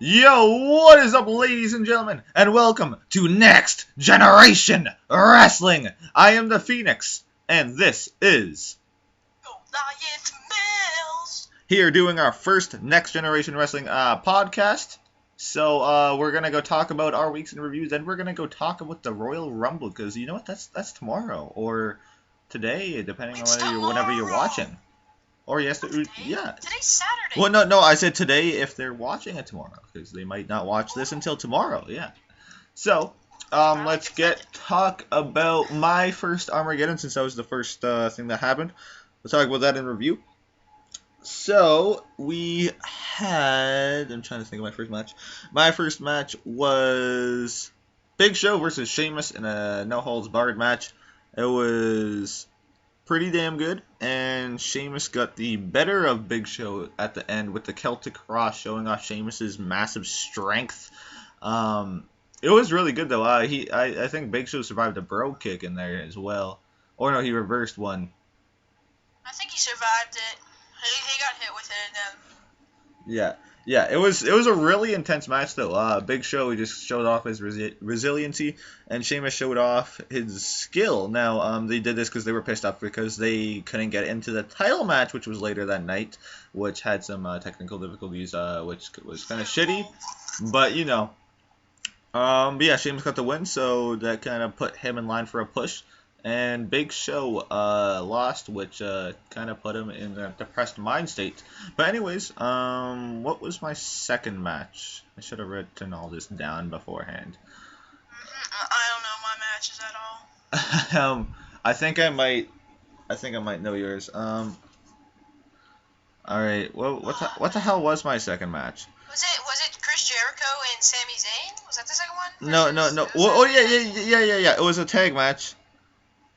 Yo, what is up, ladies and gentlemen, and welcome to Next Generation Wrestling. I am the Phoenix, and this is Goliath Mills. Here doing our first Next Generation Wrestling podcast. So we're gonna go talk about our weeks in reviews, and we're gonna go talk about the Royal Rumble because you know what? That's tomorrow or today, depending on whenever you're watching. Or yesterday, yeah. Today's Saturday. Well, no, I said today if they're watching it tomorrow, because they might not watch this until tomorrow, yeah. So, let's talk about my first Armageddon, since that was the first thing that happened. We'll talk about that in review. So, we had, I'm trying to think of my first match. My first match was Big Show versus Sheamus in a no-holds-barred match. It was pretty damn good, and Sheamus got the better of Big Show at the end with the Celtic Cross, showing off Sheamus's massive strength. It was really good though. I think Big Show survived a bro kick in there as well, or no, he reversed one. I think he survived it. He got hit with it, and Yeah, it was a really intense match though. Big Show just showed off his resiliency, and Sheamus showed off his skill. Now, they did this because they were pissed off because they couldn't get into the title match, which was later that night, which had some technical difficulties, which was kind of shitty. But you know, but yeah, Sheamus got the win, so that kind of put him in line for a push. And Big Show lost, which kind of put him in a depressed mind state. But anyways, what was my second match? I should have written all this down beforehand. I don't know my matches at all. I think I might know yours. All right. Well, what the hell was my second match? Was it Chris Jericho and Sami Zayn? Was that the second one? No. Oh yeah. It was a tag match.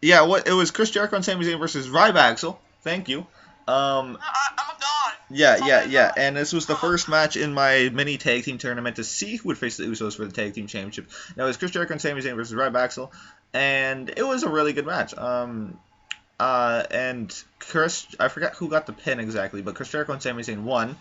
Yeah, it was Chris Jericho and Sami Zayn versus Ryback. Thank you. I'm a god. Yeah. And this was the first match in my mini tag team tournament to see who would face the Usos for the tag team championship. Now it was Chris Jericho and Sami Zayn versus Ryback, and it was a really good match. And Chris, I forgot who got the pin exactly, but Chris Jericho and Sami Zayn won.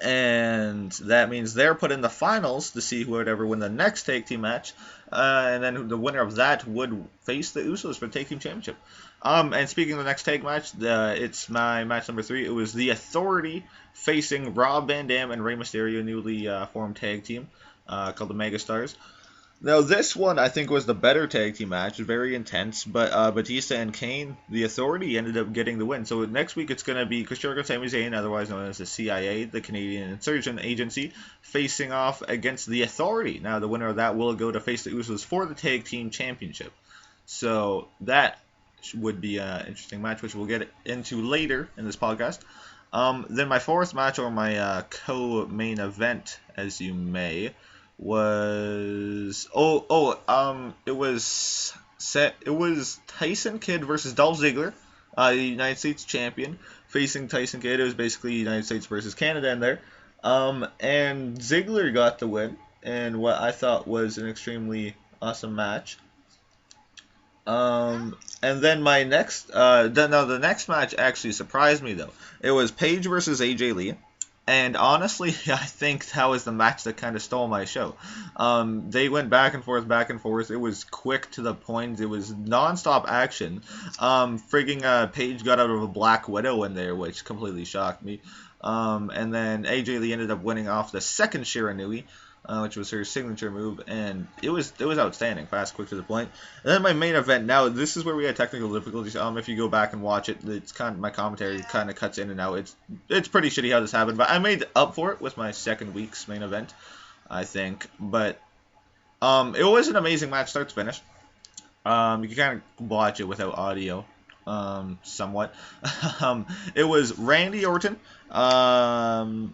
And that means they're put in the finals to see who would ever win the next tag team match. And then the winner of that would face the Usos for the tag team championship. And speaking of the next tag match, it's my match number 3. It was The Authority facing Rob Van Dam and Rey Mysterio, newly formed tag team called the Megastars. Now, this one, I think, was the better tag team match. Very intense. But Batista and Kane, The Authority, ended up getting the win. So next week, it's going to be Chris Jericho, Sami Zayn, otherwise known as the CIA, the Canadian Insurgent Agency, facing off against The Authority. Now, the winner of that will go to face the Usos for the tag team championship. So that would be an interesting match, which we'll get into later in this podcast. Then my fourth match, or my co-main event, as you may, was it was Tyson Kidd versus Dolph Ziggler, the United States champion, facing Tyson Kidd. It was basically United States versus Canada in there, and Ziggler got the win in what I thought was an extremely awesome match. And then my next the next match actually surprised me though. It was Paige versus AJ Lee. And honestly, I think that was the match that kind of stole my show. They went back and forth. It was quick to the point. It was non-stop action. Paige got out of a Black Widow in there, which completely shocked me. And then AJ Lee ended up winning off the second Shiranui, which was her signature move, and it was outstanding, fast, quick, to the point. And then my main event. Now, this is where we had technical difficulties. If you go back and watch it, it's kind of, my commentary kind of cuts in and out. It's pretty shitty how this happened, but I made up for it with my second week's main event, I think. But it was an amazing match, start to finish. You can kind of watch it without audio, somewhat. It was Randy Orton. I'm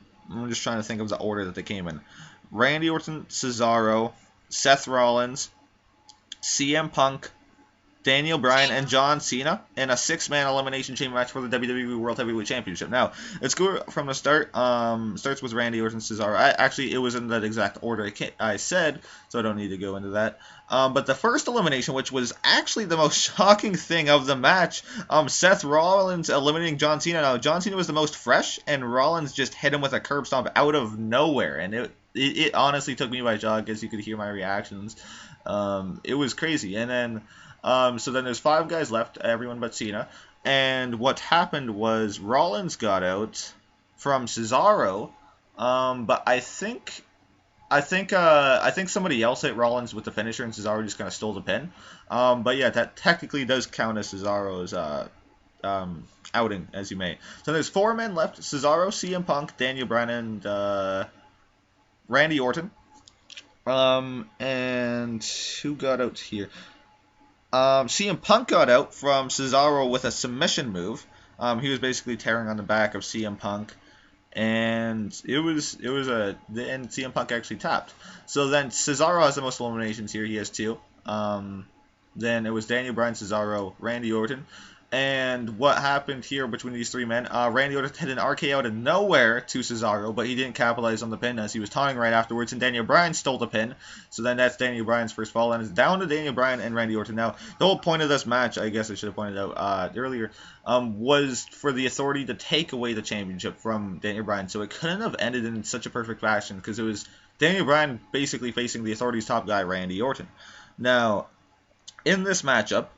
just trying to think of the order that they came in. Randy Orton, Cesaro, Seth Rollins, CM Punk, Daniel Bryan, and John Cena in a 6-man elimination chamber match for the WWE World Heavyweight Championship. Now, let's go from the start. Starts with Randy Orton, Cesaro. Actually, it was in that exact order I said, so I don't need to go into that. But the first elimination, which was actually the most shocking thing of the match, Seth Rollins eliminating John Cena. Now, John Cena was the most fresh, and Rollins just hit him with a curb stomp out of nowhere, and it honestly took me by shock, as you could hear my reactions. It was crazy, and then. So then there's 5 guys left, everyone but Cena. And what happened was Rollins got out from Cesaro, but I think somebody else hit Rollins with the finisher, and Cesaro just kind of stole the pin. But yeah, that technically does count as Cesaro's outing, as you may. So there's 4 men left: Cesaro, CM Punk, Daniel Bryan, and Randy Orton. And who got out here? CM Punk got out from Cesaro with a submission move. He was basically tearing on the back of CM Punk, and and CM Punk actually tapped. So then Cesaro has the most eliminations here. He has 2. Then it was Daniel Bryan, Cesaro, Randy Orton. And what happened here between these 3 men? Randy Orton hit an RKO out of nowhere to Cesaro, but he didn't capitalize on the pin as he was taunting right afterwards, and Daniel Bryan stole the pin. So then that's Daniel Bryan's first fall, and it's down to Daniel Bryan and Randy Orton. Now, the whole point of this match, I guess I should have pointed out earlier, was for the Authority to take away the championship from Daniel Bryan. So it couldn't have ended in such a perfect fashion, because it was Daniel Bryan basically facing the Authority's top guy, Randy Orton. Now, in this matchup,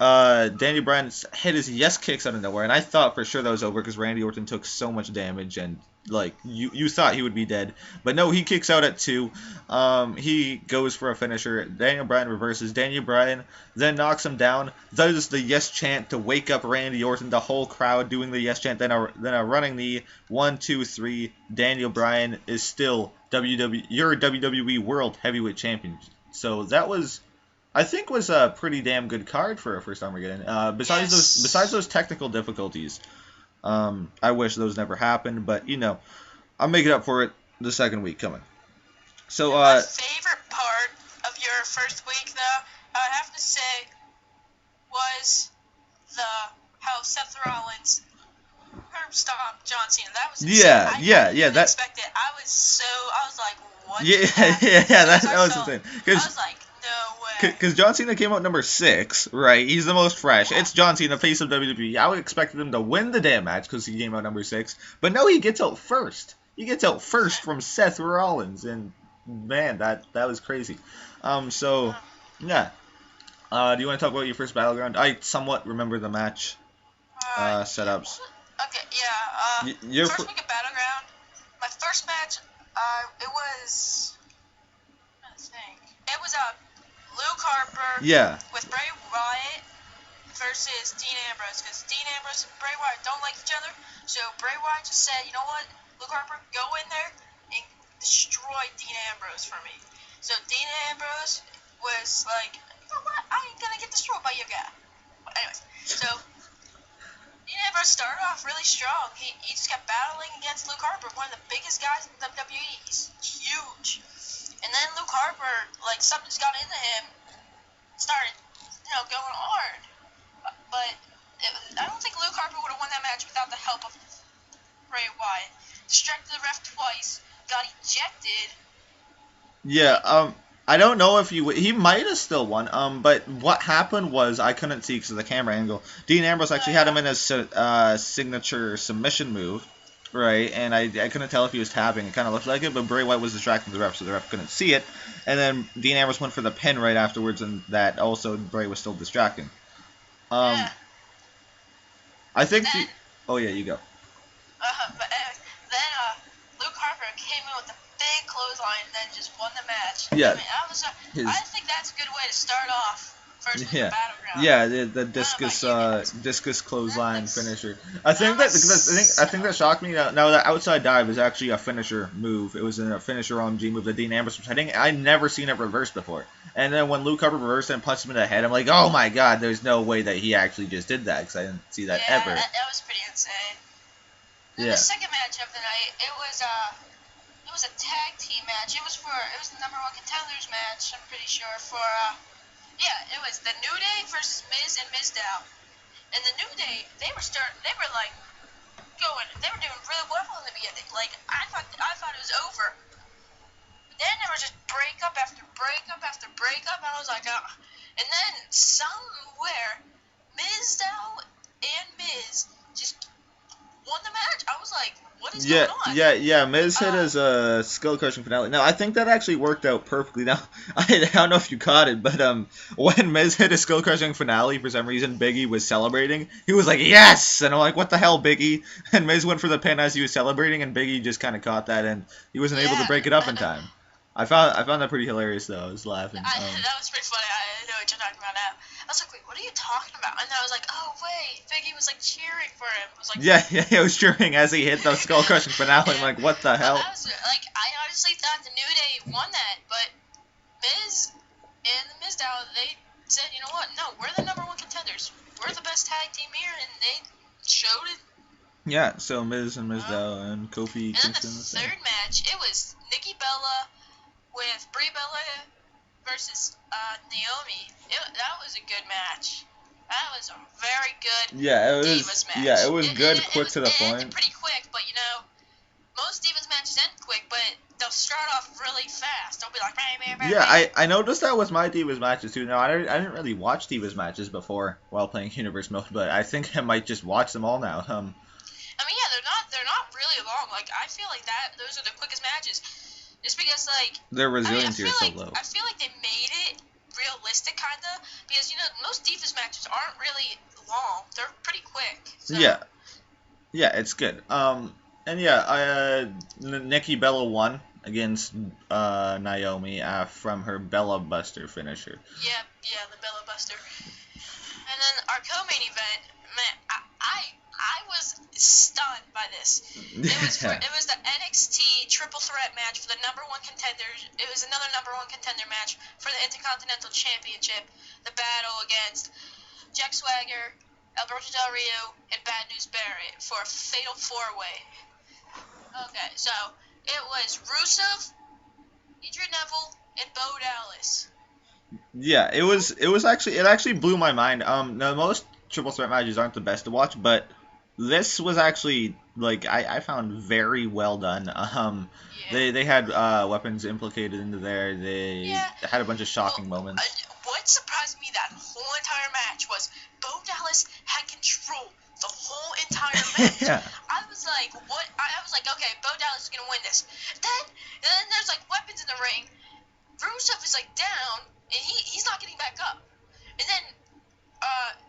Daniel Bryan hit his yes kicks out of nowhere, and I thought for sure that was over because Randy Orton took so much damage, and like you thought he would be dead, but no, he kicks out at 2. He goes for a finisher. Daniel Bryan reverses. Daniel Bryan then knocks him down. Does the yes chant to wake up Randy Orton. The whole crowd doing the yes chant. Then a running knee. 1, 2, 3. Daniel Bryan is still your WWE World Heavyweight Champion. So that was. I think was a pretty damn good card for a first time we're getting. Besides those technical difficulties, I wish those never happened. But I'll make it up for it the second week coming. So my favorite part of your first week, though, I have to say, was how Seth Rollins curb stomped John Cena. That was insane. I didn't expect it. I was like, what? Yeah, that was insane. I was like. No way. Because John Cena came out number 6, right? He's the most fresh. It's John Cena, face of WWE. I would expect him to win the damn match because he came out number 6. But no, he gets out first. He gets out first from Seth Rollins. And, man, that was crazy. So, yeah. Do you want to talk about your first Battleground? I somewhat remember the match setups. Okay, yeah. Your first week of Battleground, my first match, it was... It was Luke Harper with Bray Wyatt versus Dean Ambrose, because Dean Ambrose and Bray Wyatt don't like each other. So Bray Wyatt just said, you know what, Luke Harper, go in there and destroy Dean Ambrose for me. So Dean Ambrose was like, you know what, I ain't gonna get destroyed by your guy. But anyways, so Dean Ambrose started off really strong. He just kept battling against Luke Harper, one of the biggest guys in WWE. He's huge. And then Luke Harper, like, something just got into him, started, going hard. But I don't think Luke Harper would have won that match without the help of Bray Wyatt. Distracted the ref twice, got ejected. Yeah, I don't know if he might have still won. But what happened was I couldn't see because of the camera angle. Dean Ambrose actually had him in his signature submission move. Right, and I couldn't tell if he was tapping. It kind of looked like it, but Bray Wyatt was distracting the ref, so the ref couldn't see it. And then Dean Ambrose went for the pin right afterwards, and that also Bray was still distracting. I think then, oh yeah, you go. But then Luke Harper came in with a big clothesline and then just won the match. Yeah. I think that's a good way to start off. First Battleground. Yeah, the discus clothesline finisher. I think that shocked me. Now that outside dive is actually a finisher move. It was a finisher OMG move that Dean Ambrose was hitting. I'd never seen it reversed before. And then when Luke Harper reversed it and punched him in the head, I'm like, oh my god, there's no way that he actually just did that because I didn't see that ever. Yeah, that was pretty insane. Then the second match of the night, it was a tag team match. It was the number 1 contenders match. I'm pretty sure for Yeah, it was the New Day versus Miz and Mizdow. And the New Day, they were like they were doing really well in the beginning. Like I thought it was over. But then there was just breakup after breakup after breakup, and I was like, oh. And then somewhere, Mizdow and Miz just won the match. I was like, what is going on? Yeah. Miz hit his skull crushing finale. Now I think that actually worked out perfectly. Now I don't know if you caught it, but when Miz hit his skull crushing finale, for some reason Biggie was celebrating. He was like, yes, and I'm like, what the hell, Biggie? And Miz went for the pin as he was celebrating, and Biggie just kind of caught that, and he wasn't able to break it up in time. I found that pretty hilarious though. I was laughing. That was pretty funny. I know what you're talking about now. I was like, wait, what are you talking about? And then I was like, oh wait, Biggie was like cheering for him. I was like, he was cheering as he hit the skull crushing finale. I'm like, what the hell? I honestly thought the New Day won that, but Miz and the Mizdow, they said, you know what? No, we're the #1 contenders. We're the best tag team here, and they showed it. Yeah, so Miz and Mizdow and Kofi Kingston. And then the third match, it was Nikki Bella with Brie Bella versus Naomi. That was a good match. That was a very good Divas match. Yeah, it was good, quick to the point. It ended pretty quick, but you know, most Divas matches end quick, but they'll start off really fast. They'll be like, bang, bang, yeah, I noticed that with my Divas matches too. Now I didn't really watch Divas matches before while playing Universe Mode, but I think I might just watch them all now. I mean, yeah, they're not really long. Like I feel like those are the quickest matches. Just because, like, their resiliency is so low. I feel like they made it realistic, kind of, because, you know, most Divas matches aren't really long. They're pretty quick. So. Yeah, it's good. And yeah, Nikki Bella won against Naomi from her Bella Buster finisher. Yeah, the Bella Buster. And then our co-main event, man, I was stunned by this. It was the NXT Triple Threat match for the #1 contender. It was another #1 contender match for the Intercontinental Championship. The battle against Jack Swagger, Alberto Del Rio, and Bad News Barrett for a fatal 4-way. Okay, so it was Rusev, Adrian Neville, and Bo Dallas. Yeah, it actually blew my mind. Now most Triple Threat matches aren't the best to watch, but this was actually, like, I found very well done. They had weapons implicated into there. They had a bunch of shocking moments. What surprised me that whole entire match was Bo Dallas had control the whole entire match. I was like, what? I was like, okay, Bo Dallas is gonna win this. Then there's like weapons in the ring. Rusev is like down, and he's not getting back up. And then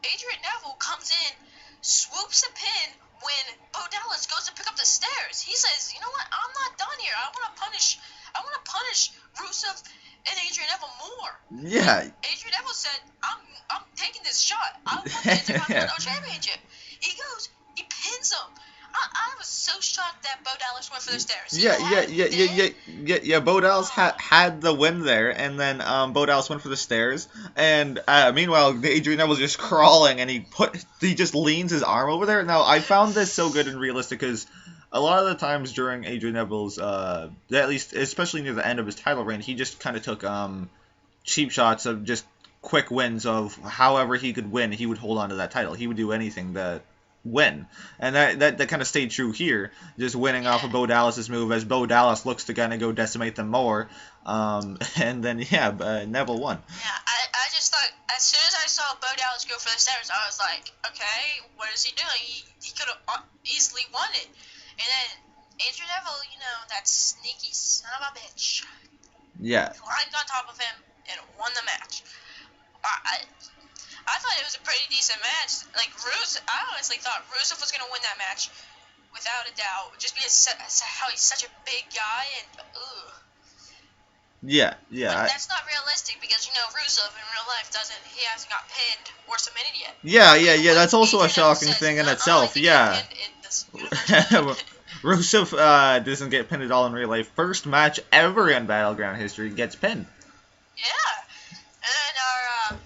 Adrian Neville comes in, swoops a pin when Bo Dallas goes to pick up the stairs. He says, you know what, I'm not done here. I want to punish Rusev and Adrian Neville more. Yeah. Adrian Neville said, I'm taking this shot. I want the Intercontinental Championship. He goes, he pins him. I was so shocked that Bo Dallas went for the stairs. Yeah. Bo Dallas had the win there, and then Bo Dallas went for the stairs, and meanwhile Adrian Neville's just crawling, and he just leans his arm over there. Now I found this so good and realistic because a lot of the times during Adrian Neville's, at least especially near the end of his title reign, he just kind of took cheap shots of just quick wins of however he could win. He would hold on to that title. He would do anything to win, and that kind of stayed true here, just winning off of Bo Dallas's move as Bo Dallas looks to kind of go decimate them more, and then Neville won. Yeah, I just thought as soon as I saw Bo Dallas go for the stairs, I was like, okay, what is he doing? He could have easily won it, and then Adrian Neville, you know, that sneaky son of a bitch, climbed on top of him and won the match. I thought it was a pretty decent match. Like, I honestly thought Rusev was going to win that match, without a doubt, just because how he's such a big guy, and, Yeah. But that's not realistic, because, you know, Rusev in real life hasn't got pinned or submitted yet. Yeah, that's also a shocking thing in itself, Rusev doesn't get pinned at all in real life. First match ever in Battleground history gets pinned. Yeah. And then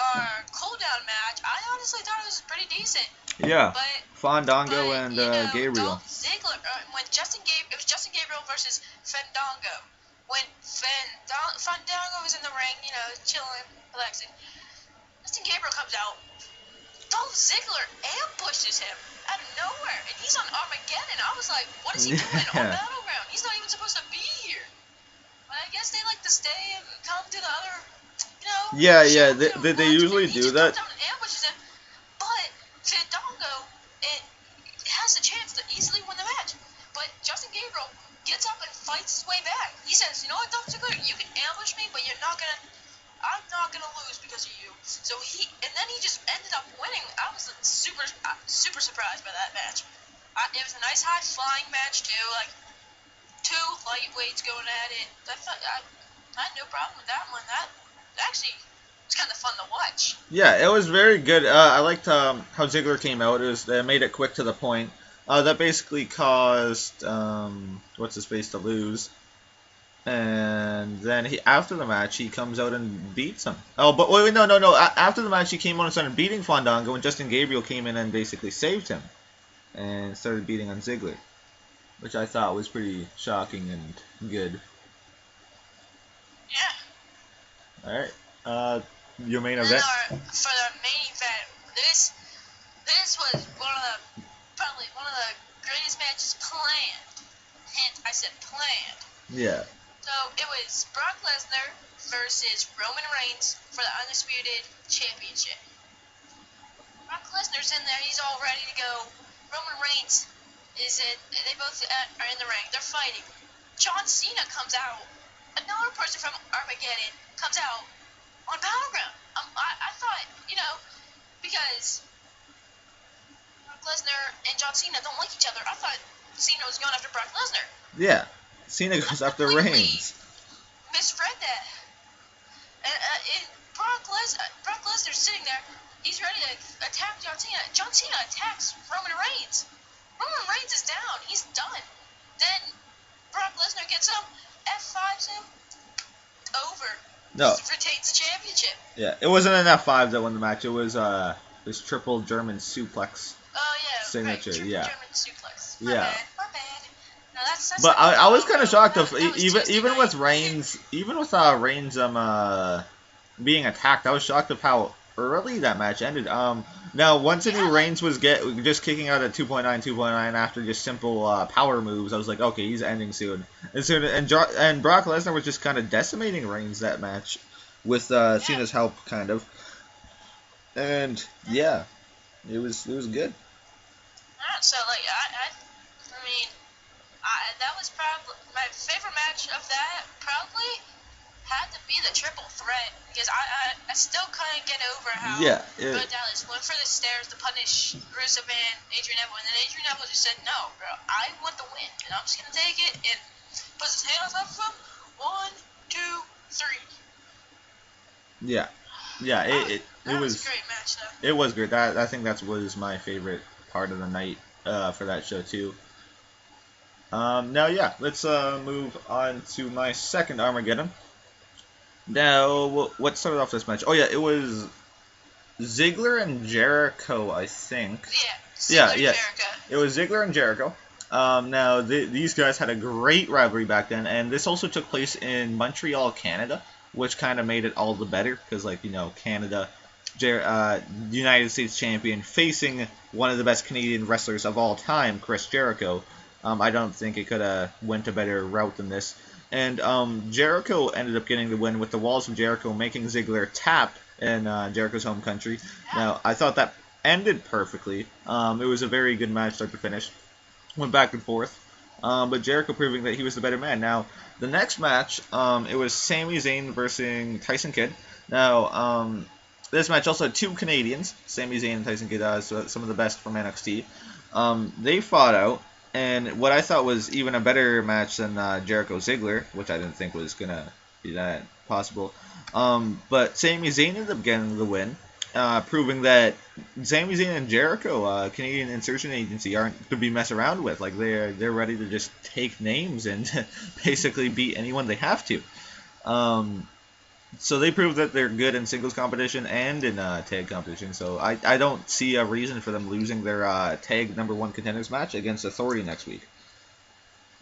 our cooldown match, I honestly thought it was pretty decent. Yeah. But Fandango and Gabriel. Dolph Ziggler, it was Justin Gabriel versus Fandango. when Fandango was in the ring, you know, chilling, relaxing, Justin Gabriel comes out. Dolph Ziggler ambushes him out of nowhere, and he's on Armageddon. I was like, what is he doing on Battleground? He's not even supposed to be here. But I guess they like to stay and come to the other, you know. Yeah. They usually do that. He just comes out and ambushes him, but Fandango, it has a chance to easily win the match. But Justin Gabriel gets up and fights his way back. He says, you know what, Dolph Ziggler, you can ambush me, but I'm not gonna lose because of you. So and then he just ended up winning. I was super surprised by that match. It was a nice high flying match too, like two lightweights going at it. I had no problem with that one. That actually was kind of fun to watch. Yeah, it was very good. I liked how Ziggler came out. They made it quick to the point. That basically caused what's his face to lose. And then after the match, he comes out and beats him. Oh, but wait, no. After the match, he came on and started beating Fandango, and Justin Gabriel came in and basically saved him and started beating on Ziggler, which I thought was pretty shocking and good. Yeah. All right. Your main event. For the main event, this was probably one of the greatest matches planned. Hint, I said planned. Yeah. So it was Brock Lesnar versus Roman Reigns for the Undisputed Championship. Brock Lesnar's in there. He's all ready to go. Roman Reigns is in. They both are in the ring. They're fighting. John Cena comes out. Another person from Armageddon comes out on Battleground. I thought, you know, because Brock Lesnar and John Cena don't like each other, I thought Cena was going after Brock Lesnar. Yeah. Cena goes after Reigns. Misread that. And Brock Lesnar's sitting there. He's ready to attack John Cena. John Cena attacks Roman Reigns. Roman Reigns is down. He's done. Then Brock Lesnar gets him, F5s him, over. No. Retains the championship. Yeah, it wasn't an F5 that won the match. It was this triple German suplex. Oh yeah. Signature. Right. Yeah. German suplex. My bad. No, that's but I was kind of shocked even with Reigns, Reigns being attacked. I was shocked of how early that match ended. Now once I knew Reigns was just kicking out at 2.9 after just simple power moves, I was like, okay, he's ending soon. And Brock Lesnar was just kind of decimating Reigns that match with Cena's help, kind of. And yeah, it was good. So like I mean. That was probably my favorite match of that. Probably had to be the triple threat because I still couldn't get over how Bo Dallas went for the stairs to punish Rusev and Adrian Neville, and then Adrian Neville just said, "No, bro, I want the win, and I'm just gonna take it." And puts his hands up for him. 1, 2, 3. Yeah. It was a great match though. It was great. I think that was my favorite part of the night for that show too. Now, yeah, let's move on to my second Armageddon. Now, what started off this match? Oh, yeah, it was Ziggler and Jericho, I think. Yeah, Jericho. It was Ziggler and Jericho. Now, these guys had a great rivalry back then, and this also took place in Montreal, Canada, which kind of made it all the better, because, like, you know, Canada, United States champion, facing one of the best Canadian wrestlers of all time, Chris Jericho. I don't think it could have went a better route than this. And Jericho ended up getting the win with the Walls of Jericho making Ziggler tap in Jericho's home country. Now, I thought that ended perfectly. It was a very good match start to finish. Went back and forth. But Jericho proving that he was the better man. Now, the next match, it was Sami Zayn versus Tyson Kidd. Now, this match also had two Canadians, Sami Zayn and Tyson Kidd, some of the best from NXT. They fought out. And what I thought was even a better match than Jericho Ziggler, which I didn't think was going to be that possible. But Sami Zayn ended up getting the win, proving that Sami Zayn and Jericho, Canadian Insertion Agency, aren't to be messed around with. Like, they're ready to just take names and basically beat anyone they have to. So they proved that they're good in singles competition and in tag competition. So I don't see a reason for them losing their tag #1 contenders match against Authority next week.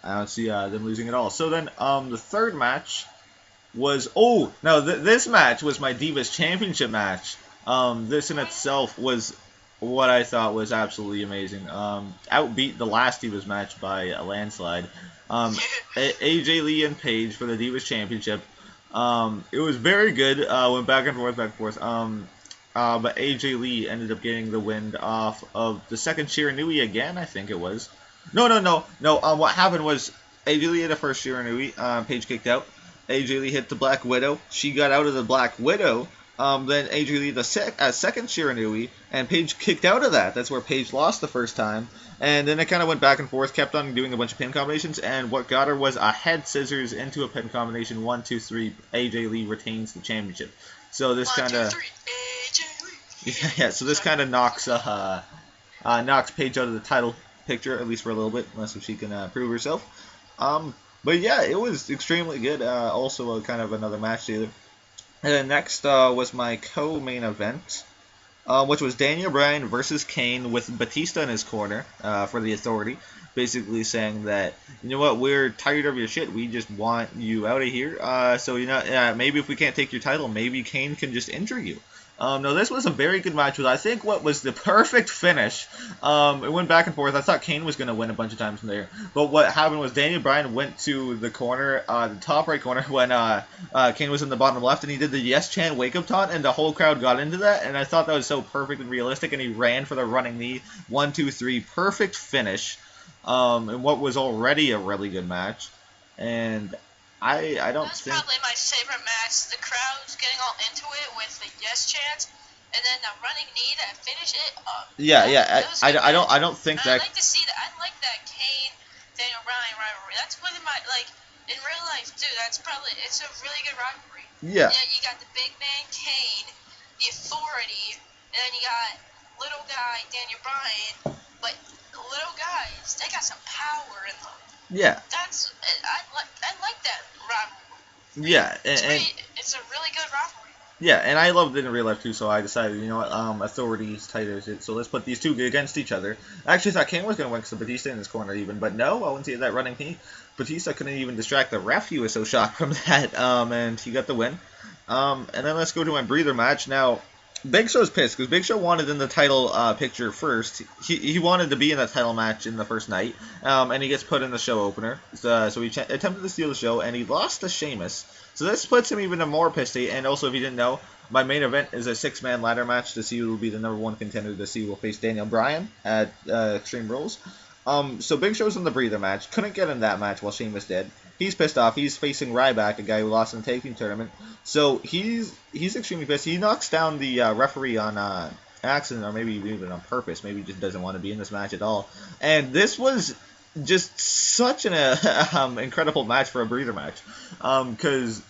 I don't see them losing at all. So then, the third match was this match was my Divas Championship match. This in itself was what I thought was absolutely amazing. Outbeat the last Divas match by a landslide. AJ Lee and Paige for the Divas Championship. It was very good. Went back and forth, back and forth. But AJ Lee ended up getting the win off of the second Shiranui again, I think it was. No. What happened was AJ Lee hit a first Shiranui. Paige kicked out. AJ Lee hit the Black Widow. She got out of the Black Widow. Then AJ Lee the second Shiranui, and Paige kicked out of that. That's where Paige lost the first time. And then it kind of went back and forth, kept on doing a bunch of pin combinations, and what got her was a head scissors into a pin combination. 1, 2, 3. AJ Lee retains the championship. So this kind of So this kind of knocks Paige out of the title picture, at least for a little bit, unless if she can prove herself. But yeah, it was extremely good. Also, kind of another match together. And then next was my co-main event, which was Daniel Bryan versus Kane with Batista in his corner for the Authority, basically saying that, you know what, we're tired of your shit. We just want you out of here. So maybe if we can't take your title, maybe Kane can just injure you. No, this was a very good match with, I think, what was the perfect finish. It went back and forth. I thought Kane was going to win a bunch of times from there. But what happened was Daniel Bryan went to the corner, the top right corner, when Kane was in the bottom left, and he did the yes chant wake up taunt, and the whole crowd got into that. And I thought that was so perfect and realistic, and he ran for the running knee. 1, 2, 3. Perfect finish. In what was already a really good match. And I don't think... That's probably my favorite match. The crowd's getting all into it with the yes chants, and then the running knee to finish it. I don't think that... I like to see that. I like that Kane Daniel Bryan rivalry. That's one of my, like, in real life too. It's a really good rivalry. Yeah. You got the big man Kane, the Authority, and then you got little guy Daniel Bryan. But little guys, they got some power in them. Yeah. I like that rivalry. Yeah, it's a really good rivalry. Yeah, and I loved it in real life too, so I decided, you know what, Authority's tighter, so let's put these two against each other. I actually thought Kane was going to win because of Batista in his corner even, but no, I wouldn't see that running knee. Batista couldn't even distract the ref. He was so shocked from that, and he got the win. And then let's go to my breather match. Now, Big Show's pissed because Big Show wanted in the title picture first. He wanted to be in that title match in the first night, and he gets put in the show opener. So he attempted to steal the show, and he lost to Sheamus. So this puts him even more pissed. And also, if you didn't know, my main event is a 6-man ladder match to see who will be the #1 contender to see who will face Daniel Bryan at Extreme Rules. So Big Show's in the breather match. Couldn't get in that match while Sheamus did. He's pissed off. He's facing Ryback, a guy who lost in the tag team tournament. So he's extremely pissed. He knocks down the referee on accident, or maybe even on purpose. Maybe he just doesn't want to be in this match at all. And this was just such an incredible match for a breather match. Because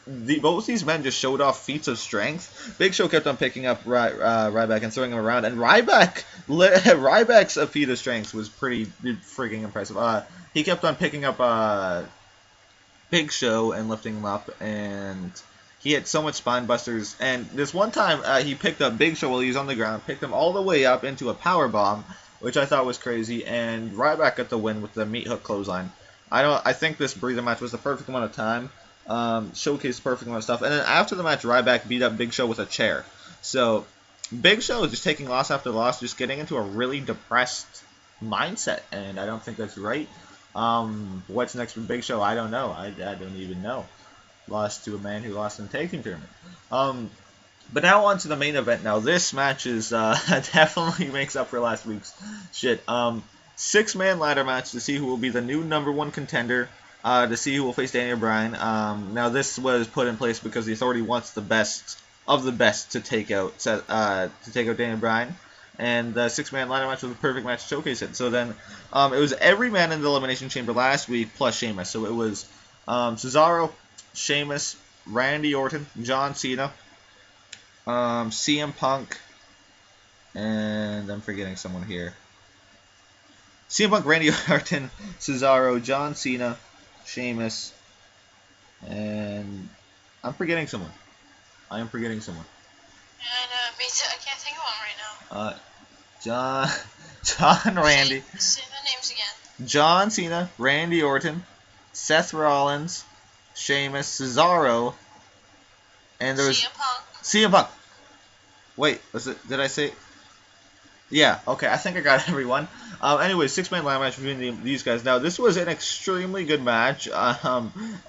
both these men just showed off feats of strength. Big Show kept on picking up Ryback and throwing him around. And Ryback's feat of strength was pretty freaking impressive. He kept on picking up Big Show and lifting him up, and he had so much spine busters. And this one time, he picked up Big Show while he was on the ground, picked him all the way up into a power bomb, which I thought was crazy. And Ryback got the win with the meat hook clothesline. I think this breather match was the perfect amount of time, showcased the perfect amount of stuff. And then after the match, Ryback beat up Big Show with a chair. So Big Show is just taking loss after loss, just getting into a really depressed mindset, and I don't think that's right. What's next for Big Show? I don't know. I don't even know. Lost to a man who lost in the tag team tournament. But now on to the main event. Now this match is definitely makes up for last week's shit. 6-man ladder match to see who will be the new #1 contender. To see who will face Daniel Bryan. Now this was put in place because the Authority wants the best of the best to take out Daniel Bryan. And the 6-man ladder match was a perfect match to showcase it. So then, it was every man in the Elimination Chamber last week plus Sheamus. So it was Cesaro, Sheamus, Randy Orton, John Cena, CM Punk, and I'm forgetting someone here. CM Punk, Randy Orton, Cesaro, John Cena, Sheamus, and I'm forgetting someone. I am forgetting someone. And me too. I can't think of one right now. John Randy. Say the names again. John Cena, Randy Orton, Seth Rollins, Sheamus, Cesaro, and there was CM Punk. Wait, was it? Did I say? Yeah. Okay, I think I got everyone. Anyway, 6-man ladder match between these guys. Now, this was an extremely good match.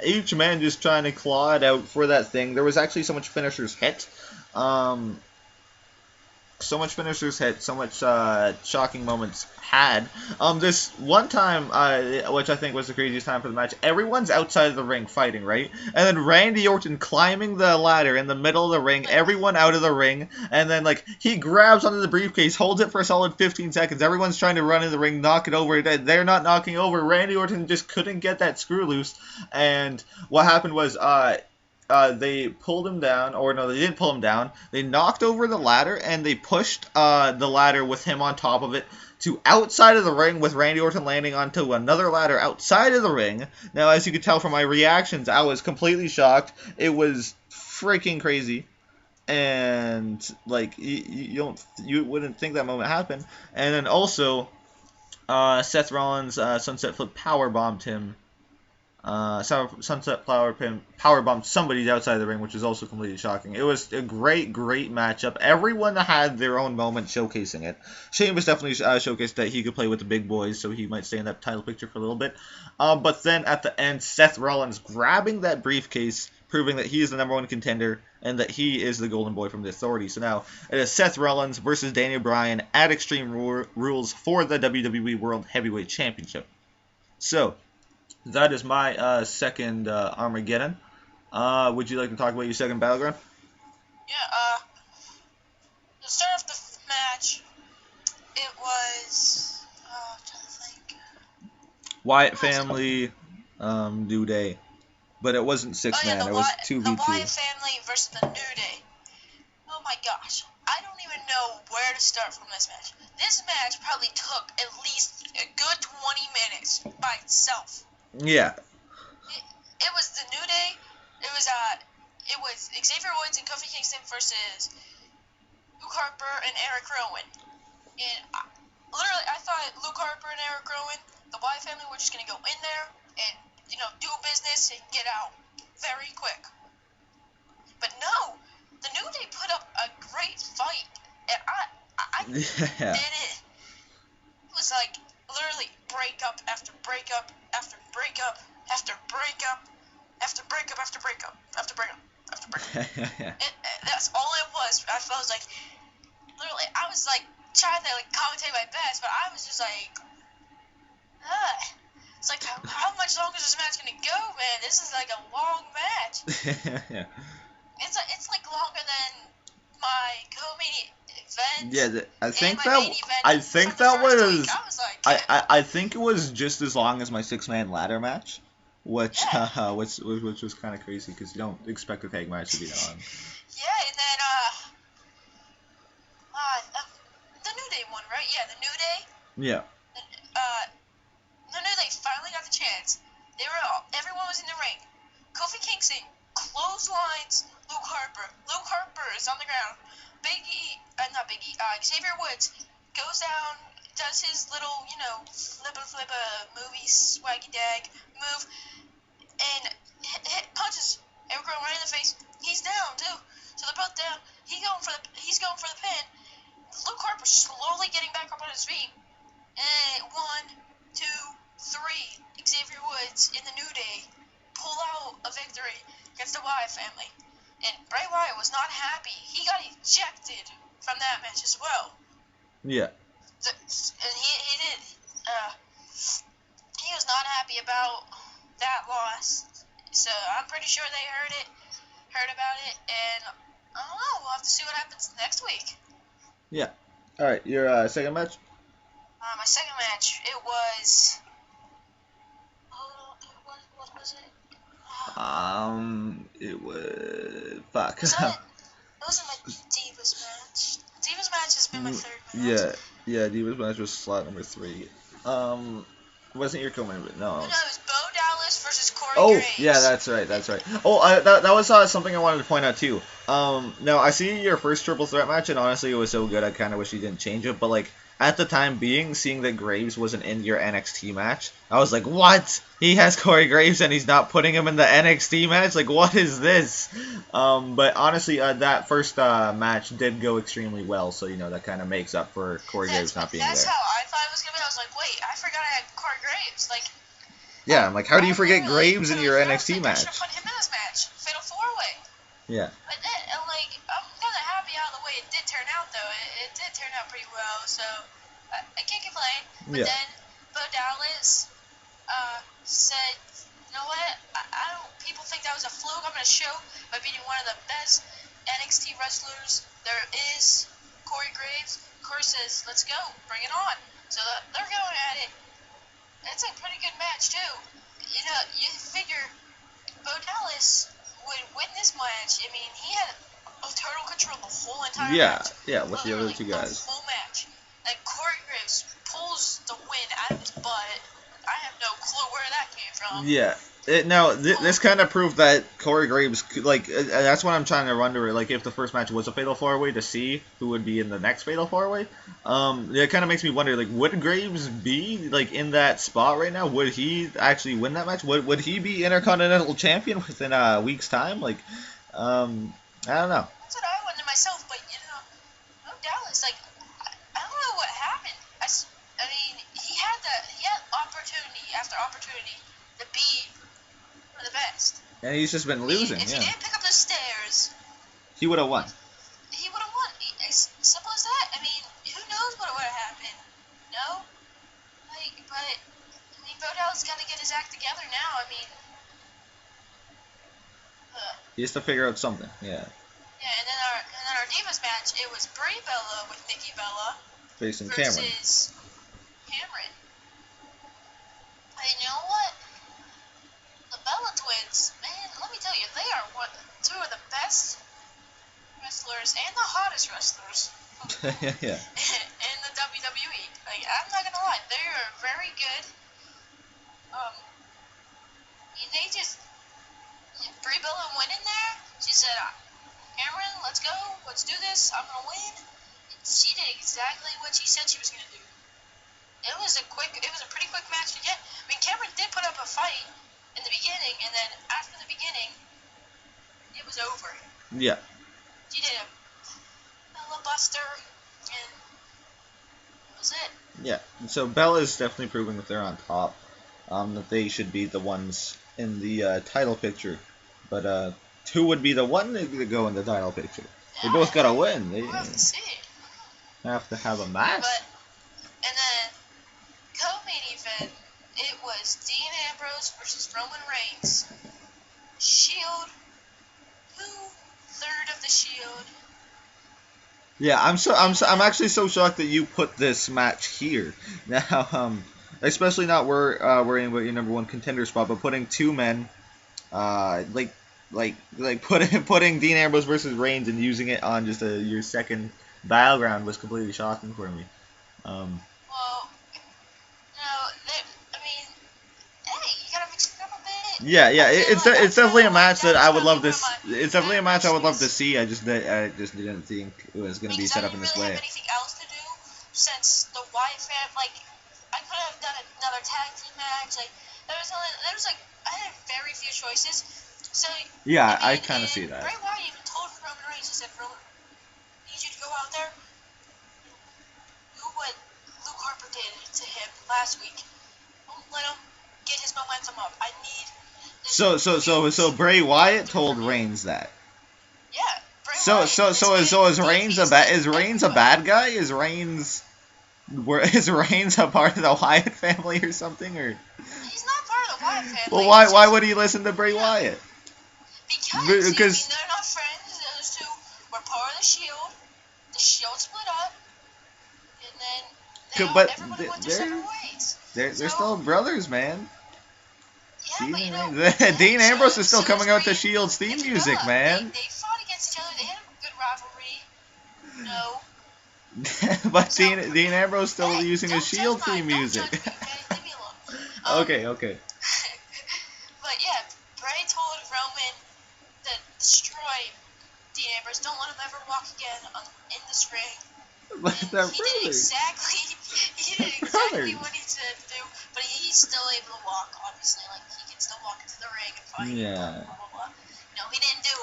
Each man just trying to claw it out for that thing. There was actually so much finishers hit. So much finishers hit, so much shocking moments had. This one time, which I think was the craziest time for the match, everyone's outside of the ring fighting, right? And then Randy Orton climbing the ladder in the middle of the ring, everyone out of the ring, and then like he grabs onto the briefcase, holds it for a solid 15 seconds. Everyone's trying to run in the ring, knock it over. They're not knocking over. Randy Orton just couldn't get that screw loose, and what happened was they pulled him down, or no, they didn't pull him down. They knocked over the ladder, and they pushed the ladder with him on top of it to outside of the ring, with Randy Orton landing onto another ladder outside of the ring. Now, as you could tell from my reactions, I was completely shocked. It was freaking crazy, and like you wouldn't think that moment happened. And then also, Seth Rollins sunset flip power bombed him. Sunset power bombed somebody outside the ring, which is also completely shocking. It was a great matchup. Everyone had their own moment showcasing it. Sheamus definitely showcased that he could play with the big boys, so he might stay in that title picture for a little bit. But then at the end, Seth Rollins grabbing that briefcase, proving that he is the #1 contender and that he is the golden boy from the Authority. So now it is Seth Rollins versus Daniel Bryan at Extreme Rules for the WWE World Heavyweight Championship. So that is my second Armageddon. Would you like to talk about your second Battleground? Yeah, to start off the match, it was, I'm trying to think. Wyatt family, New Day. But it wasn't 6-man, it was 2v2. The Wyatt family versus the New Day. Oh my gosh, I don't even know where to start from this match. This match probably took at least a good 20 minutes by itself. Yeah. It was the New Day. It was Xavier Woods and Kofi Kingston versus Luke Harper and Eric Rowan. And literally, I thought Luke Harper and Eric Rowan, the Wyatt family, were just gonna go in there and do business and get out very quick. But no, the New Day put up a great fight, and I did it. It was like literally breakup after breakup after breakup after breakup after breakup after breakup after breakup after breakup. That's all it was. I felt like literally I was like trying to like commentate my best, but I was just like, it's like how much longer is this match gonna go, man? This is like a long match. Yeah. It's like longer than my co-main event. Yeah, I think that was. I think it was just as long as my 6-man ladder match, which was kind of crazy because you don't expect a tag match to be that long. Yeah, and then the New Day won, right? Yeah, the New Day. Yeah. The New Day finally got the chance. Everyone was in the ring. Kofi Kingston clotheslines Luke Harper. Luke Harper is on the ground. Xavier Woods goes down, does his little, flippa movie swaggy dag move, and punches Eric Rowan right in the face. He's down too. So they're both down. He's going for the pin. Luke Harper slowly getting back up on his feet. And 1, 2, 3. Xavier Woods in the New Day pull out a victory against the Wyatt family. And Bray Wyatt was not happy. He got ejected from that match as well. Yeah. And he did. He was not happy about that loss. So I'm pretty sure they heard about it, and I don't know. We'll have to see what happens next week. Yeah. All right. Your second match. My second match. It was. What was it? It was fuck. It wasn't my Divas match. Divas match has been my third match. Yeah. Divas match was slot number 3. Wasn't your co-main event? No. No, it was Bo Dallas versus Corey Graves. Yeah, that's right, that's right. Oh, that was something I wanted to point out too. Now I see your first triple threat match, and honestly, it was so good. I kind of wish you didn't change it, but like at the time being, seeing that Graves wasn't in your NXT match, I was like, what? He has Corey Graves and he's not putting him in the NXT match? Like, what is this? But honestly, that first match did go extremely well, so that kind of makes up for Corey Graves not being there. That's how I thought it was gonna be. I was like, wait, I forgot I had Corey Graves. Like. Yeah, I'm like, how do you forget Graves in your NXT match? I should put him in this match. Fatal 4-way. Yeah. But then, like, I'm kind of happy how the way it did turn out, though. It did turn out pretty well, so I can't complain. But then Bo Dallas said, you know what? I don't. People think that was a fluke. I'm going to show by beating one of the best NXT wrestlers there is, Corey Graves. Corey says, let's go. Bring it on. So they're going at it. It's a pretty good match, too. You figure Bo Dallas would win this match. I mean, he had total control the whole entire match. Yeah, with the other two guys. The whole match. And Corey Graves pulls the win out of his butt. I have no clue where that came from. Yeah. This kind of proved that Corey Graves, like, that's what I'm trying to wonder, like, if the first match was a Fatal 4-Way to see who would be in the next Fatal 4-Way. It kind of makes me wonder, like, would Graves be, like, in that spot right now? Would he actually win that match? Would he be Intercontinental Champion within a week's time? Like, I don't know. That's what I wonder myself, but, Bo Dallas, like, I don't know what happened. I mean, he had opportunity after opportunity to be the best. And he's just been losing. If he didn't pick up the stairs, he would have won. He would have won. As simple as that. I mean, who knows what would have happened? No? Bo Dallas got to get his act together now. I mean, he has to figure out something. Yeah. Yeah, and then our Divas match, it was Brie Bella with Nikki Bella facing versus Cameron. And you know what? The Bella twins, man, let me tell you, they are two of the best wrestlers and the hottest wrestlers yeah. in the WWE. Like, I'm not gonna lie, they are very good. Brie Bella went in there. She said, "Cameron, let's go. Let's do this. I'm gonna win." And she did exactly what she said she was gonna do. It was a pretty quick match to get. I mean, Cameron did put up a fight in the beginning, and then after the beginning, it was over. Yeah. She did a Bella Buster, and that was it. Yeah. So Bella's definitely proving that they're on top. That they should be the ones in the title picture. But who would be the one to go in the title picture? They both gotta win. They have to see. Have to have a match. And then co-main event, it was Dean Ambrose versus Roman Reigns. Shield, third of the Shield. Yeah, I'm actually so shocked that you put this match here. Now, especially not worrying about your number one contender spot, but putting two men, putting Dean Ambrose versus Reigns and using it on just your second battleground was completely shocking for me. Well, hey, you gotta mix it up a bit. Yeah, it's definitely a match that I would love to. It's definitely a match I would love to see. I just didn't think it was going to be set up in this way. I didn't really have anything else to do since the Wyatt family. Like, I could have done another tag team match. Like, there was I had very few choices. So yeah, I kind of see that. Bray Wyatt even told Roman Reigns, he said, "Roman, I need you to go out there, do what Luke Harper did to him last week. Don't let him get his momentum up. I need." So Bray Wyatt told Reigns that. Yeah. Is Reigns a bad guy? Is Reigns a part of the Wyatt family or something, or? He's not part of the Wyatt family. Well, why would he listen to Bray Wyatt? Because they're not friends. Those two were part of the Shield. The Shield split up, and then everybody went their separate ways. They're still brothers, man. Yeah, Dean Ambrose is still coming out to Shield's theme music, man. They fought against each other. They had a good rivalry. No. But Dean Ambrose still using his Shield theme music. Leave me alone. Okay. But yeah, Brock again in this ring. They're he did exactly what he said to do, but he's still able to walk. Obviously, like he can still walk into the ring and fight. Yeah. Blah blah blah. No, he didn't do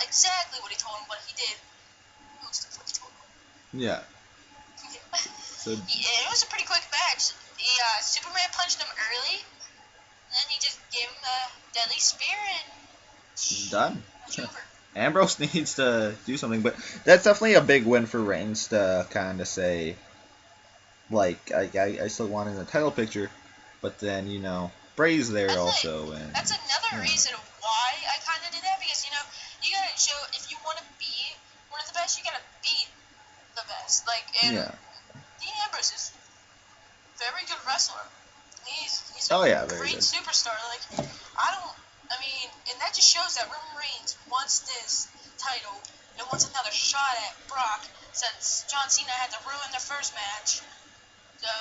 exactly what he told him, but he did most of what he told him. Yeah. So it was a pretty quick match. Superman punched him early, and then he just gave him the deadly spear and done. Over. Ambrose needs to do something, but that's definitely a big win for Reigns to kind of say, like, I still want in the title picture, but then, you know, Bray's there also. And that's another reason why I kind of did that, because, you know, you gotta show, if you want to be one of the best, you gotta beat the best. Like, and Dean Ambrose is a very good wrestler. He's a great superstar. Like, I mean, and that just shows that Roman Reigns wants this title and wants another shot at Brock, since John Cena had to ruin the first match. So,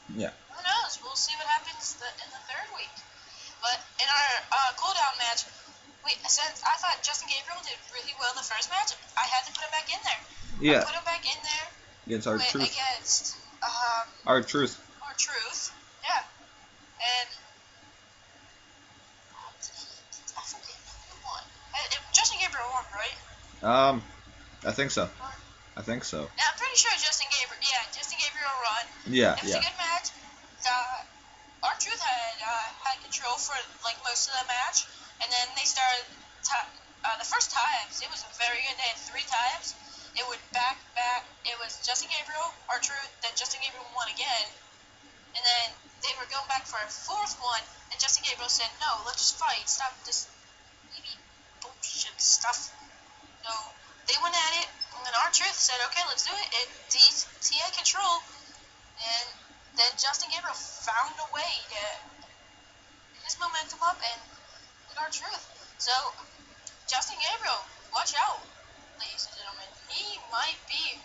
who knows? We'll see what happens in the third week. But in our cooldown match, since I thought Justin Gabriel did really well the first match, I had to put him back in there. Yeah. I put him back in there. Against R-Truth. Against R-Truth. R-Truth. Yeah. And I forget who won. Justin Gabriel won, right? I think so. I think so. Yeah, I'm pretty sure Justin Gabriel won. Yeah, it was a good match. R-Truth had control for like most of the match, and then they started the first times. It was very good. They had 3 times. It would back. It was Justin Gabriel, R-Truth, then Justin Gabriel won again, and then they were going back for a 4th one, and Justin Gabriel said, "No, let's just fight. Stop this bullshit stuff." So they went at it, and then R-Truth said, "Okay, let's do it." And he had control, and then Justin Gabriel found a way to get his momentum up and get R-Truth. So Justin Gabriel, watch out, ladies and gentlemen. He might be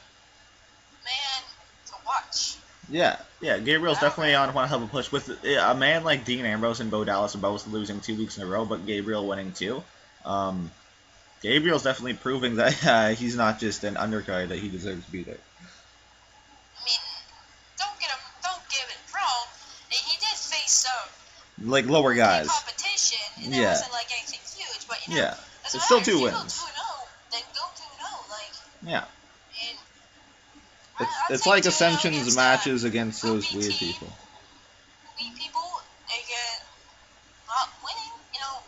man to watch. Yeah, Gabriel's definitely on one hell of a push. With a man like Dean Ambrose and Bo Dallas are both losing 2 weeks in a row, but Gabriel winning 2. Gabriel's definitely proving that he's not just an undercard, that he deserves to be there. I mean, don't give it wrong. He did face some like lower guys competition, and that wasn't like anything huge, but you know, it's still 2 wins. If you go 2-0, then go 2-0, like. Yeah. And it's like Ascension's matches against those weird people. Weird people, they get not winning, you know.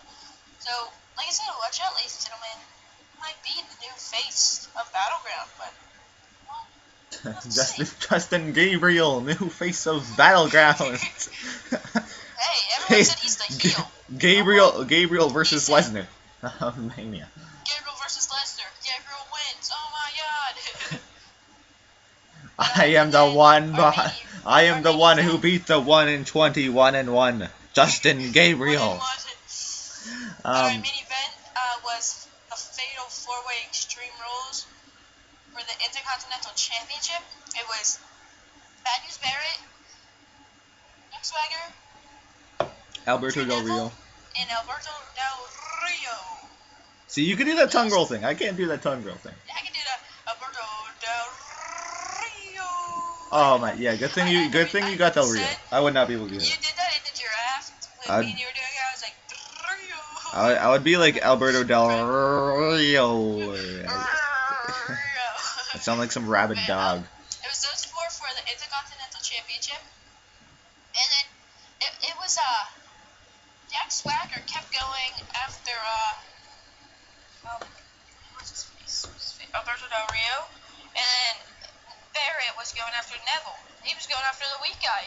So, like I said, watch out, ladies and gentlemen. Might be the new face of Battleground, but well, Justin Gabriel, new face of Battleground. Hey, everyone said he's the heel. Gabriel versus Lesnar. Mania. Gabriel versus Lesnar. Gabriel wins. Oh my God. I am the one who beat the 1 in 21-1. Justin Gabriel. Main event was a fatal 4-way Extreme Rules for the Intercontinental Championship. It was Bad News Barrett, Jack Swagger, Alberto Del Rio, and Alberto Del Rio. See, you can do that tongue roll thing. I can't do that tongue roll thing. Yeah, I can do that. Alberto Del Rio. Oh my, yeah. Good thing you got Del Rio. I would not be able to do that. You did that in the giraffe when me and you were doing it. I was like, Rio. I would be like Alberto Del Rio. That sounds like some rabid dog. It was those 4 for the Intercontinental Championship, and then it was Jack Swagger kept going after what's his face? Alberto Del Rio, and then Barrett was going after Neville. He was going after the weak guy,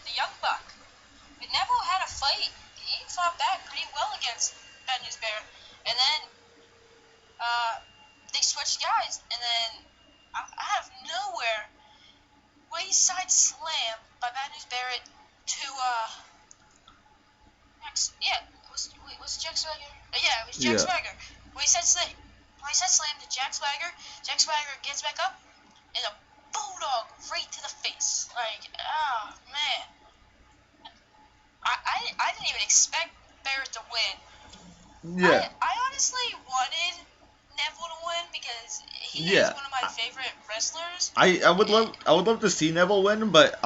the young buck. But Neville had a fight. He fought back pretty well against Bad News Barrett, and then they switched guys, and then out of nowhere, wayside slam by Bad News Barrett to was it Jack Swagger? Yeah, it was Jack Swagger. Wayside slam to Jack Swagger. Jack Swagger gets back up, and a bulldog right to the face. Like, oh man, I didn't even expect Barrett to win. Yeah. I honestly wanted Neville to win because he is one of my favorite wrestlers. I would love to see Neville win, but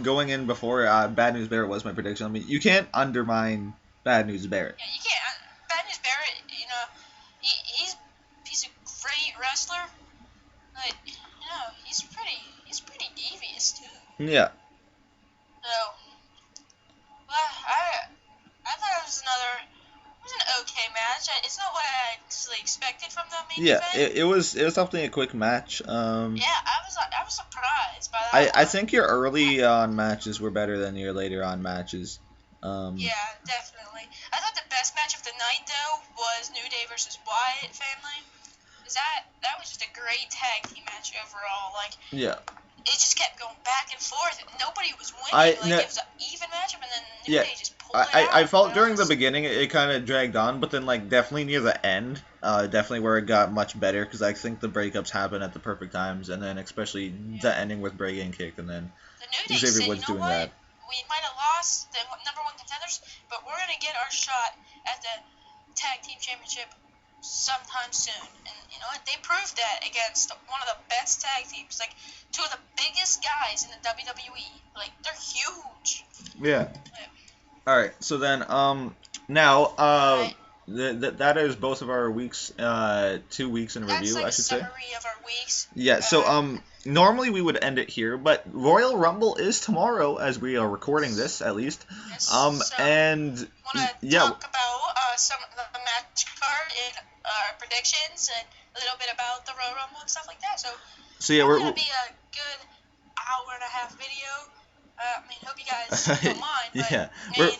going in before Bad News Barrett was my prediction. I mean, you can't undermine Bad News Barrett. Yeah, you can't. Bad News Barrett, you know, he's a great wrestler, but you know he's pretty devious too. Yeah. So, well, I thought it was an okay match. It's not what I actually expected from the main event. It was definitely a quick match. Yeah, I was surprised by that. I think your early on matches were better than your later on matches. Yeah, definitely. I thought the best match of the night though was New Day versus Wyatt family. That was just a great tag team match overall. Like, yeah. It just kept going back and forth. Nobody was winning. It was an even matchup, and then New Day just pulled it out. I felt during the beginning it kind of dragged on, but then like definitely near the end, definitely where it got much better because I think the breakups happen at the perfect times, and then especially the ending with Bray getting kicked, and then the New Day said, you know what? We might have lost the number one contenders, but we're gonna get our shot at the tag team championship sometime soon. And you know what? They proved that against one of the best tag teams, like two of the biggest guys in the WWE. Like, they're huge. Yeah. All right. So then, now, that is both of our weeks, 2 weeks in review, I should say. Summary of our weeks. Yeah. So, normally we would end it here, but Royal Rumble is tomorrow, as we are recording this, at least. Yes, and want to talk about some of the match card and our predictions and a little bit about the Royal Rumble and stuff like that. So yeah, we're gonna be a good hour and a half video. I mean, hope you guys don't mind. But, yeah. Hey,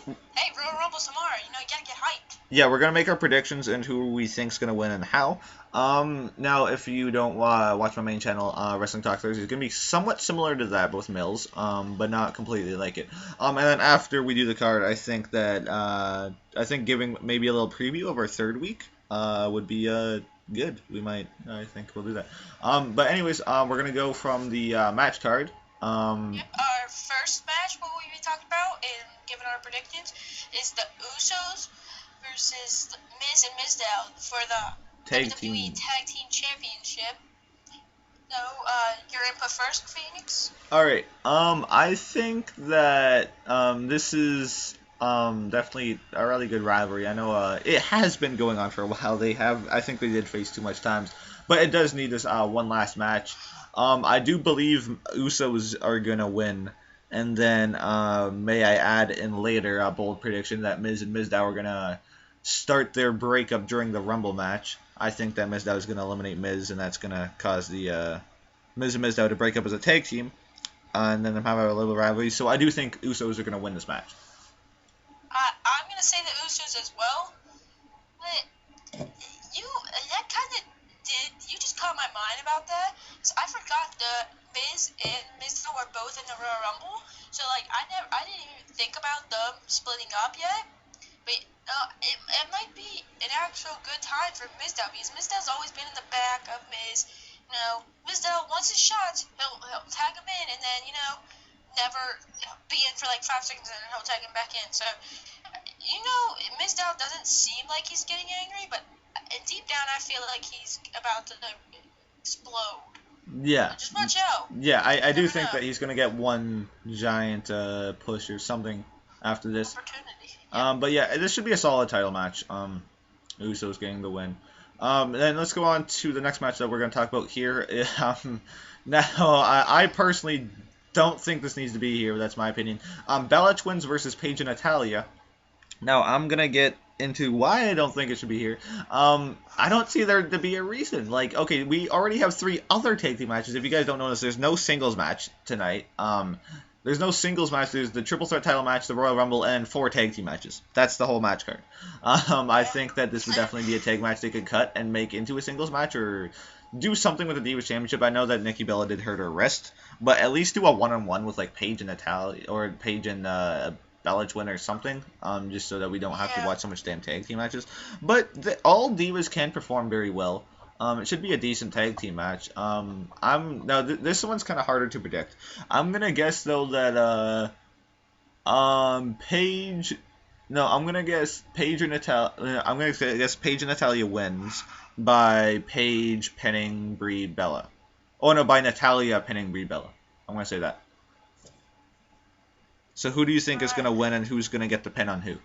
Royal Rumble's tomorrow. You know, you gotta get hyped. Yeah, we're gonna make our predictions and who we think's gonna win and how. Now, if you don't watch my main channel, Wrestling Talk Thursday is gonna be somewhat similar to that, both Mills, but not completely like it. And then after we do the card, I think that giving maybe a little preview of our third week would be good. I think we'll do that. But anyways, we're gonna go from the match card. Our first match, what we talked about and giving our predictions, is the Usos versus Miz and Mizdow for the WWE Tag Team Championship. So, your input first, Phoenix? Alright, I think that this is definitely a really good rivalry. I know it has been going on for a while. I think they did face too much times, but it does need this one last match. I do believe Usos are going to win. And then may I add in later a bold prediction that Miz and Mizdow are going to start their breakup during the Rumble match. I think that Mizdow is going to eliminate Miz, and that's going to cause the Miz and Mizdow to break up as a tag team. And then have a little rivalry. So I do think Usos are going to win this match. I'm going to say the Usos as well. But you just caught my mind about that. So I forgot the Miz and Mizdow were both in the Royal Rumble. So like I didn't even think about them splitting up yet. But it might be an actual good time for Mizdow because Mizdow's always been in the back of Miz. You know, Mizdow once his shots, he'll tag him in and then never be in for like 5 seconds and then he'll tag him back in. So Mizdow doesn't seem like he's getting angry, but deep down I feel like he's about to explode. Yeah. Just watch out. Yeah, I do think that he's going to get one giant push or something after this. Opportunity. Yeah. But yeah, this should be a solid title match. Usos getting the win. Then let's go on to the next match that we're going to talk about here. Now, I personally don't think this needs to be here. That's my opinion. Bella Twins versus Paige and Natalya. Now, I'm going to get into why I don't think it should be here. I don't see there to be a reason. Like, okay, we already have 3 other tag team matches. If you guys don't notice, there's no singles match tonight. There's no singles match. There's the triple threat title match, the Royal Rumble, and 4 tag team matches. That's the whole match card. I think that this would definitely be a tag match they could cut and make into a singles match or do something with the Divas Championship. I know that Nikki Bella did hurt her wrist, but at least do a one-on-one with like Paige and Natalya or Paige and Bella Twin or something, just so that we don't have to watch so much damn tag team matches. But all divas can perform very well. It should be a decent tag team match. This one's kind of harder to predict. I'm gonna guess though that Paige No, I'm gonna guess Paige and Natalia. I'm gonna guess Paige and Natalia wins by Paige pinning Brie Bella. Oh no, by Natalia pinning Brie Bella. I'm gonna say that. So who do you think is gonna win, and who's gonna get the pin on who?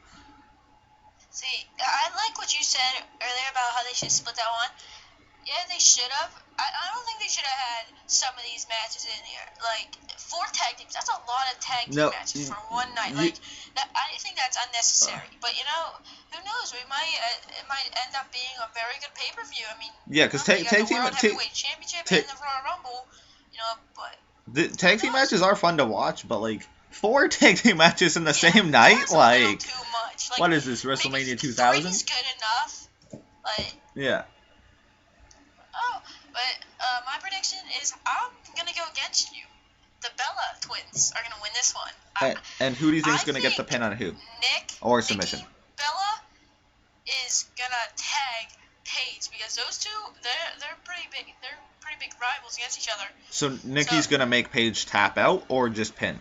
See, I like what you said earlier about how they should split that one. Yeah, they should have. I don't think they should have had some of these matches in here. Like, 4 tag teams, that's a lot of tag team matches for one night. Like, I think that's unnecessary. But, you know, who knows? It might end up being a very good pay-per-view. I mean, yeah, because tag team heavyweight championship and the Royal Rumble, you know, but the tag team matches are fun to watch, but like 4 tag team matches in the same night, like, too much. Like, what is this, WrestleMania 2000? 3 is good enough. Like, yeah. Oh, but my prediction is I'm gonna go against you. The Bella twins are gonna win this one. And who do you think is gonna get the pin on who? Or submission? Bella is gonna tag Paige because those two they're pretty big. They're pretty big rivals against each other. So Nikki's gonna make Paige tap out or just pin?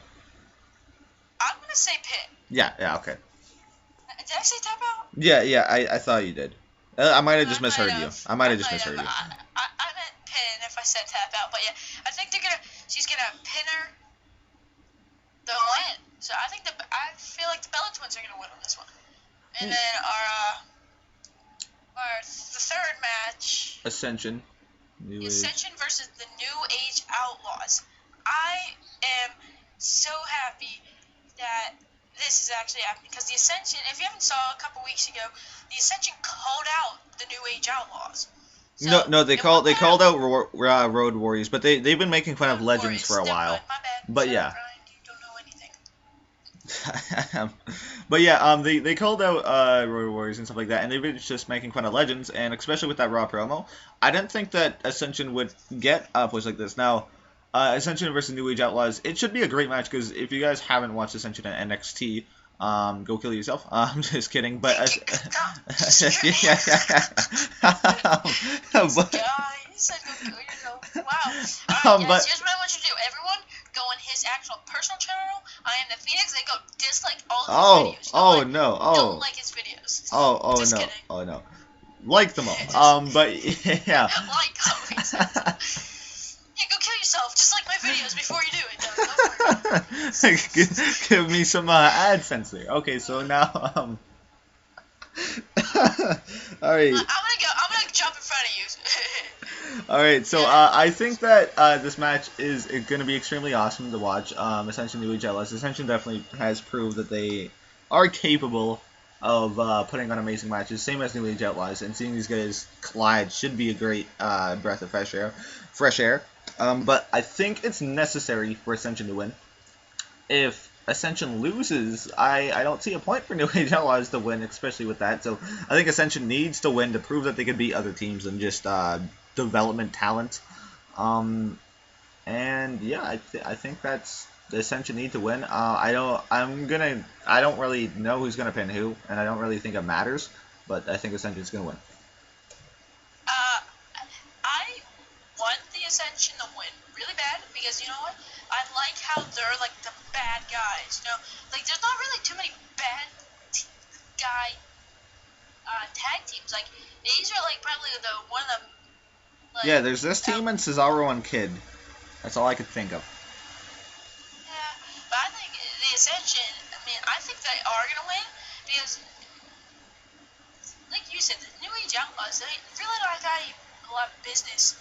I'm gonna say pin. Yeah. Okay. Did I say tap out? Yeah. I thought you did. I might have just misheard you. I might have just misheard you. I meant pin if I said tap out, but yeah, I think she's gonna pin her. The win. So I feel like the Bella twins are gonna win on this one. And then the third match. Ascension. Ascension versus the New Age Outlaws. I am so happy that this is actually happening because the Ascension, if you haven't saw a couple weeks ago, the Ascension called out the New Age Outlaws. So no, they called out Road Warriors, but they've been making fun of Legends for a while. My bad. But Sorry, yeah. Brian, you don't know anything. But yeah, they called out Road Warriors and stuff like that, and they've been just making fun of Legends, and especially with that Raw promo, I didn't think that Ascension would get a push like this. Now, Ascension versus New Age Outlaws, it should be a great match because if you guys haven't watched Ascension and NXT, go kill yourself. I'm just kidding, but This guy said go kill yourself. Wow. Alright, here's what I want you to do. Everyone, go on his actual personal channel. I am the Phoenix. They go dislike all his videos. No. Don't like his videos. Just kidding. Oh no. Like them all. But yeah. Like always. Yeah, go kill yourself, just like my videos before you do it, though. Give me some AdSense there. Okay, so now, alright. I'm gonna jump in front of you. Alright, so I think that this match is going to be extremely awesome to watch. Ascension New Age Outlaws. Ascension definitely has proved that they are capable of putting on amazing matches, same as New Age Outlaws, and seeing these guys collide should be a great breath of fresh air. But I think it's necessary for Ascension to win. If Ascension loses, I don't see a point for New Age Outlaws to win, especially with that. So I think Ascension needs to win to prove that they could beat other teams than just development talent. And yeah, I think that's the Ascension need to win. I don't really know who's gonna pin who, and I don't really think it matters. But I think Ascension's gonna win. Ascension to win really bad because you know what? I like how they're like the bad guys. You know, like there's not really too many bad guy tag teams. Like these are like probably one of them. Like, yeah, there's this team and Cesaro and Kid. That's all I could think of. Yeah, but I think the Ascension. I think they are gonna win because, like you said, the New Age Outlaws. They really don't got a lot of business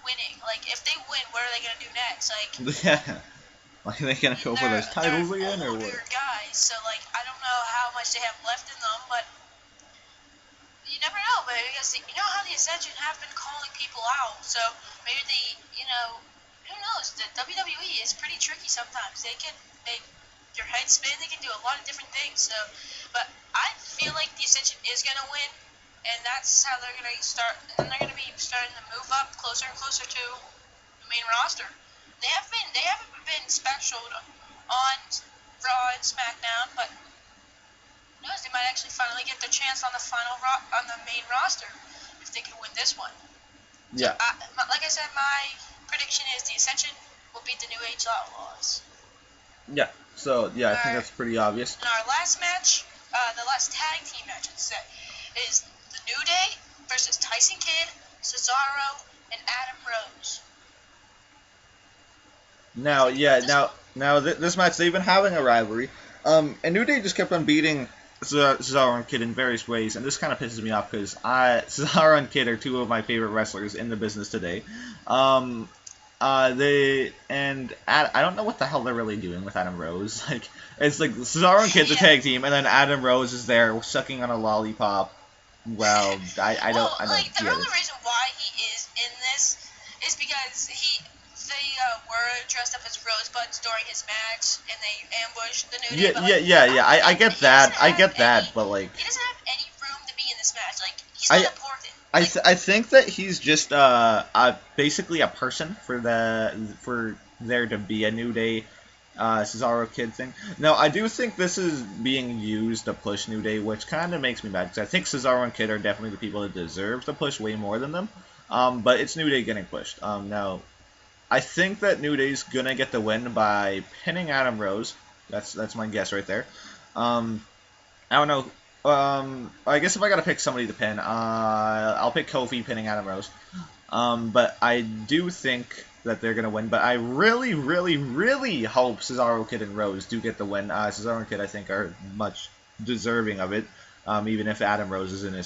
winning. Like, if they win, what are they gonna do next? Like, yeah, like are they gonna go for those titles again, or what? Guys, so like, I don't know how much they have left in them, but you never know. But because you know how the Ascension have been calling people out, so maybe who knows? The WWE is pretty tricky sometimes. They can make your head spin. They can do a lot of different things. So, but I feel like the Ascension is gonna win. And that's how they're going to start. And they're going to be starting to move up closer and closer to the main roster. They haven't been special on Raw and SmackDown, but who knows? They might actually finally get their chance on the main roster if they can win this one. Yeah. So like I said, my prediction is the Ascension will beat the New Age Outlaws. Yeah. So yeah, I think that's pretty obvious. In our last match, the last tag team match is the New Day versus Tyson Kidd, Cesaro, and Adam Rose. Now, this match, they've been having a rivalry. And New Day just kept on beating Cesaro and Kidd in various ways, and this kind of pisses me off because Cesaro and Kidd are two of my favorite wrestlers in the business today. I don't know what the hell they're really doing with Adam Rose. Like, it's like Cesaro and Kidd's a tag team, and then Adam Rose is there sucking on a lollipop. Well, I don't like, the only reason why he is in this is because they were dressed up as rosebuds during his match, and they ambushed the New Day. I get that, but like, he doesn't have any room to be in this match. Like, he's not important. I think that he's just basically a person for there to be a New Day Cesaro Kidd thing. Now, I do think this is being used to push New Day, which kind of makes me mad, because I think Cesaro and Kidd are definitely the people that deserve to push way more than them. But it's New Day getting pushed. Now, I think that New Day's gonna get the win by pinning Adam Rose. That's my guess right there. I don't know. I guess if I gotta pick somebody to pin, I'll pick Kofi pinning Adam Rose. But I do think that they're gonna win. But I really, really, really hope Cesaro, Kidd, and Rose do get the win. Cesaro and Kidd, I think, are much deserving of it, even if Adam Rose is in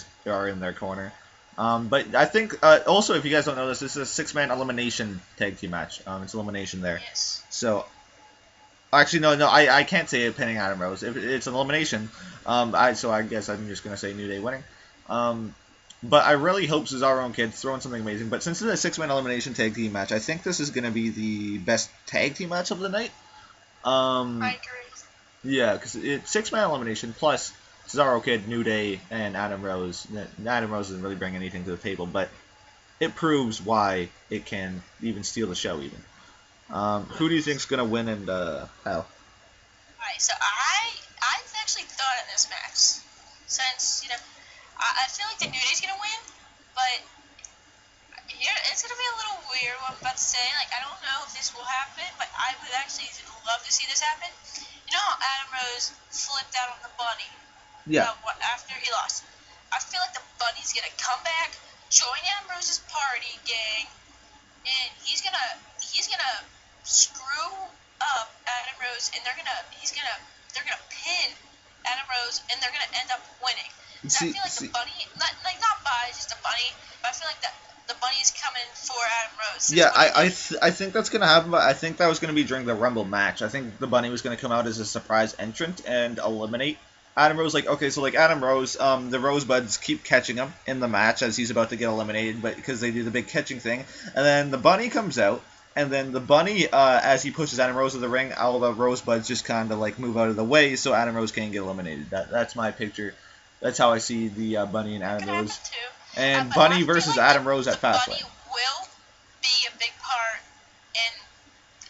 their corner. But I think also, if you guys don't know this is a 6-man elimination tag team match. It's elimination there. Yes. So. Actually, no, I can't say it pinning Adam Rose. If it's an elimination, so I guess I'm just gonna say New Day winning. But I really hope Cesaro and Kidd throw in something amazing. But since it's a 6-man elimination tag team match, I think this is gonna be the best tag team match of the night. I agree. Yeah, because it's 6-man elimination plus Cesaro, Kidd, New Day, and Adam Rose. Adam Rose doesn't really bring anything to the table, but it proves why it can even steal the show even. Who do you think's gonna win and how? Alright, so I actually thought of this match, since I feel like the New Day's gonna win, but it's gonna be a little weird what I'm about to say. Like, I don't know if this will happen, but I would actually love to see this happen. You know how Adam Rose flipped out on the Bunny? Yeah. After he lost, I feel like the Bunny's gonna come back, join Adam Rose's party gang, and he's gonna screw up Adam Rose, and they're gonna pin Adam Rose, and they're gonna end up winning. So I feel like the Bunny, not by just a Bunny, but I feel like the Bunny's coming for Adam Rose. Yeah, I think that's gonna happen, but I think that was gonna be during the Rumble match. I think the Bunny was gonna come out as a surprise entrant and eliminate Adam Rose. Like, okay, so like Adam Rose, the Rosebuds keep catching him in the match as he's about to get eliminated, but because they do the big catching thing, and then the Bunny comes out. And then the Bunny, as he pushes Adam Rose to the ring, all the Rosebuds just kind of like move out of the way so Adam Rose can't get eliminated. That's my picture. That's how I see the Bunny and Adam Rose. And Bunny versus Adam Rose at Fastlane. Bunny will be a big part in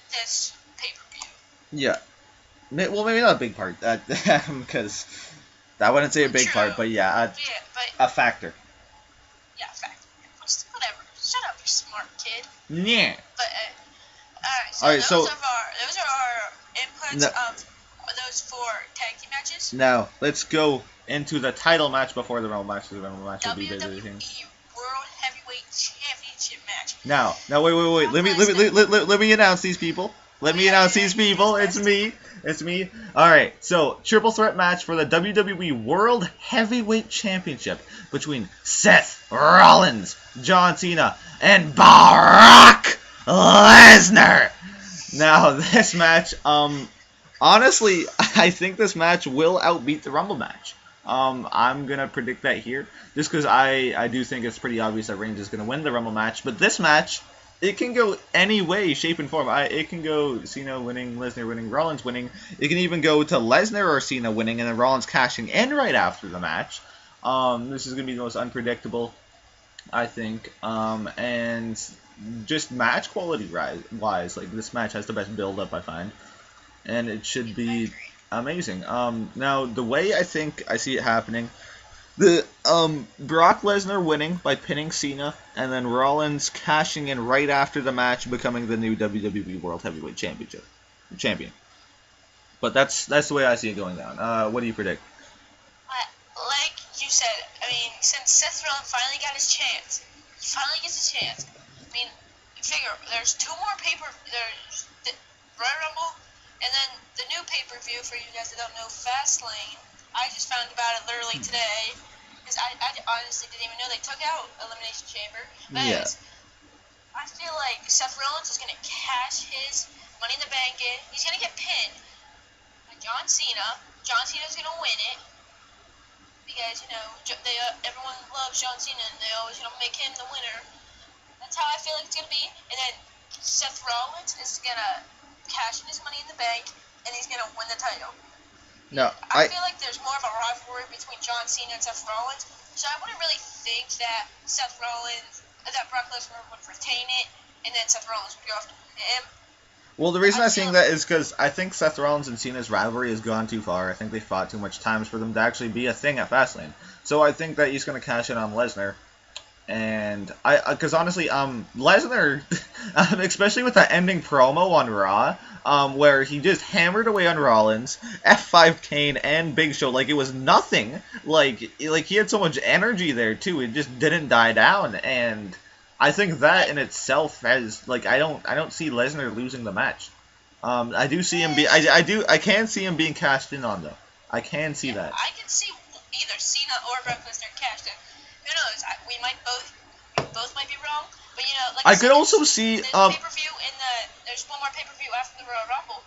this pay-per-view. Yeah. Well, maybe not a big part, because I wouldn't say a big part, but yeah, a factor. Yeah, a factor. Whatever. Shut up, you smart kid. Yeah. But alright, so those are our inputs of those 4 tag team matches. Now let's go into the title match before the Rumble match. The Rumble match will be bigger. WWE World Heavyweight Championship match. Now wait. Let me announce these people. It's me. All right. So triple threat match for the WWE World Heavyweight Championship between Seth Rollins, John Cena, and Brock Lesnar. Now this match, honestly, I think this match will outbeat the Rumble match. I'm gonna predict that here, just because I do think it's pretty obvious that Reigns is gonna win the Rumble match. But this match, it can go any way, shape, and form. It can go Cena winning, Lesnar winning, Rollins winning. It can even go to Lesnar or Cena winning, and then Rollins cashing in right after the match. This is gonna be the most unpredictable, I think. And just match quality wise, like this match has the best build up I find, and it should be amazing. Now the way I think I see it happening, the Brock Lesnar winning by pinning Cena, and then Rollins cashing in right after the match, becoming the new WWE World Heavyweight Champion. But that's the way I see it going down. What do you predict? said, I mean, since Seth Rollins finally got his chance, he finally gets his chance. I mean, figure, there's two more there's the Royal Rumble, and then the new pay-per-view for you guys that don't know, Fastlane. I just found about it literally today, because I honestly didn't even know they took out Elimination Chamber. But anyways, I feel like Seth Rollins is going to cash his Money in the Bank in. He's going to get pinned by John Cena. John Cena's going to win it. Because, you know, everyone loves John Cena, and they always, you know, make him the winner. That's how I feel like it's going to be. And then Seth Rollins is going to cash in his Money in the Bank, and he's going to win the title. No, I feel like there's more of a rivalry between John Cena and Seth Rollins, so I wouldn't really think that Brock Lesnar would retain it, and then Seth Rollins would go after him. Well, the reason I'm saying that is because I think Seth Rollins and Cena's rivalry has gone too far. I think they fought too much times for them to actually be a thing at Fastlane. So I think that he's going to cash in on Lesnar. And because honestly, Lesnar, especially with that ending promo on Raw, where he just hammered away on Rollins, F5 Kane, and Big Show like it was nothing. Like he had so much energy there too. It just didn't die down, and I think that in itself has I don't see Lesnar losing the match. I do see him I can see him being cashed in on though. I can see that. I can see either Cena or Brock Lesnar cashed in. Who knows? We both might be wrong, but you know, I could also see pay-per-view there's one more pay-per-view after the Royal Rumble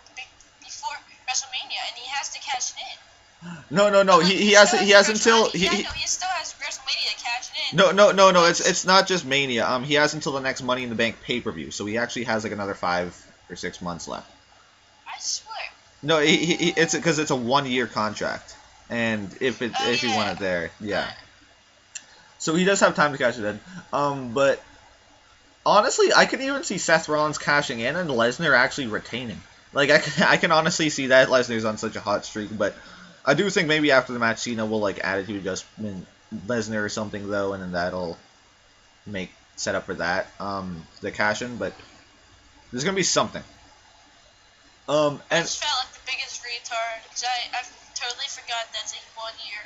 before WrestleMania, and he has to cash it in. No. He has until he still has WrestleMania to cash it in. No. It's not just Mania. He has until the next Money in the Bank pay-per-view, so he actually has like another 5 or 6 months left. I swear. No, it's because it's a 1-year contract, and if you want it there, yeah. So he does have time to cash it in. But honestly, I can even see Seth Rollins cashing in and Lesnar actually retaining. Like I can honestly see that Lesnar's on such a hot streak, but I do think maybe after the match Cena will like attitude adjustment Lesnar or something though, and then that'll set up for that the cash in. But there's gonna be something. I just felt like the biggest retard because I totally forgot that's a 1 year.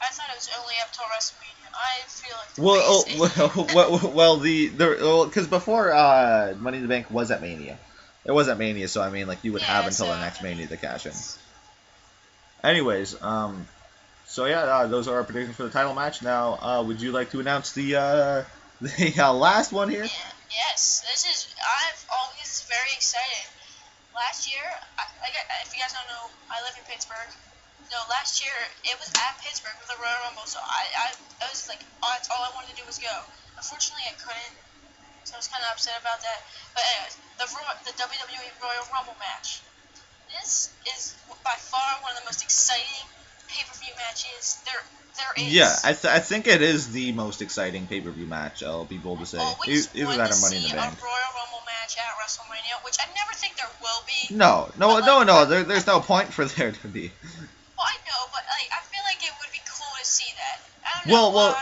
I thought it was only up till WrestleMania. I feel like because before Money in the Bank was at Mania. It was at Mania, so I mean, like you would have until the next Mania to cash in. Anyways, so yeah, those are our predictions for the title match. Now, would you like to announce the last one here? Yes, I'm always very excited. Last year, if you guys don't know, I live in Pittsburgh. No, last year, it was at Pittsburgh with the Royal Rumble, so I was like, that's all I wanted to do was go. Unfortunately, I couldn't, so I was kind of upset about that. But anyways, the WWE Royal Rumble match. This is by far one of the most exciting pay-per-view matches there is. Yeah, I think it is the most exciting pay-per-view match, I'll be bold to say. Either that or Money in the Bank. A Royal Rumble match at WrestleMania, which I never think there will be. No, there's no point for there to be. Well, I know, but I feel like it would be cool to see that. I don't know why.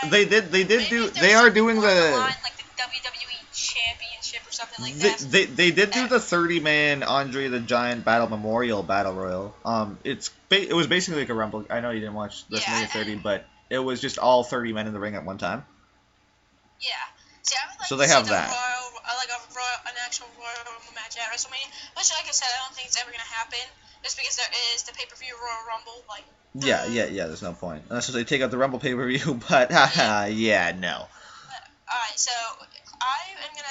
They are doing the like the WWE Championship or something like that. They did do the 30-man Andre the Giant Battle Memorial Battle Royal. It was basically like a Rumble. I know you didn't watch WrestleMania 30, but it was just all 30 men in the ring at one time. Yeah. See, I would like so to they see have that. An actual Royal Rumble match at WrestleMania, which, like I said, I don't think it's ever gonna happen. Just because there is the pay-per-view Royal Rumble, like... Yeah, there's no point. Unless they take out the Rumble pay-per-view, but, yeah, no. Alright, so, I am gonna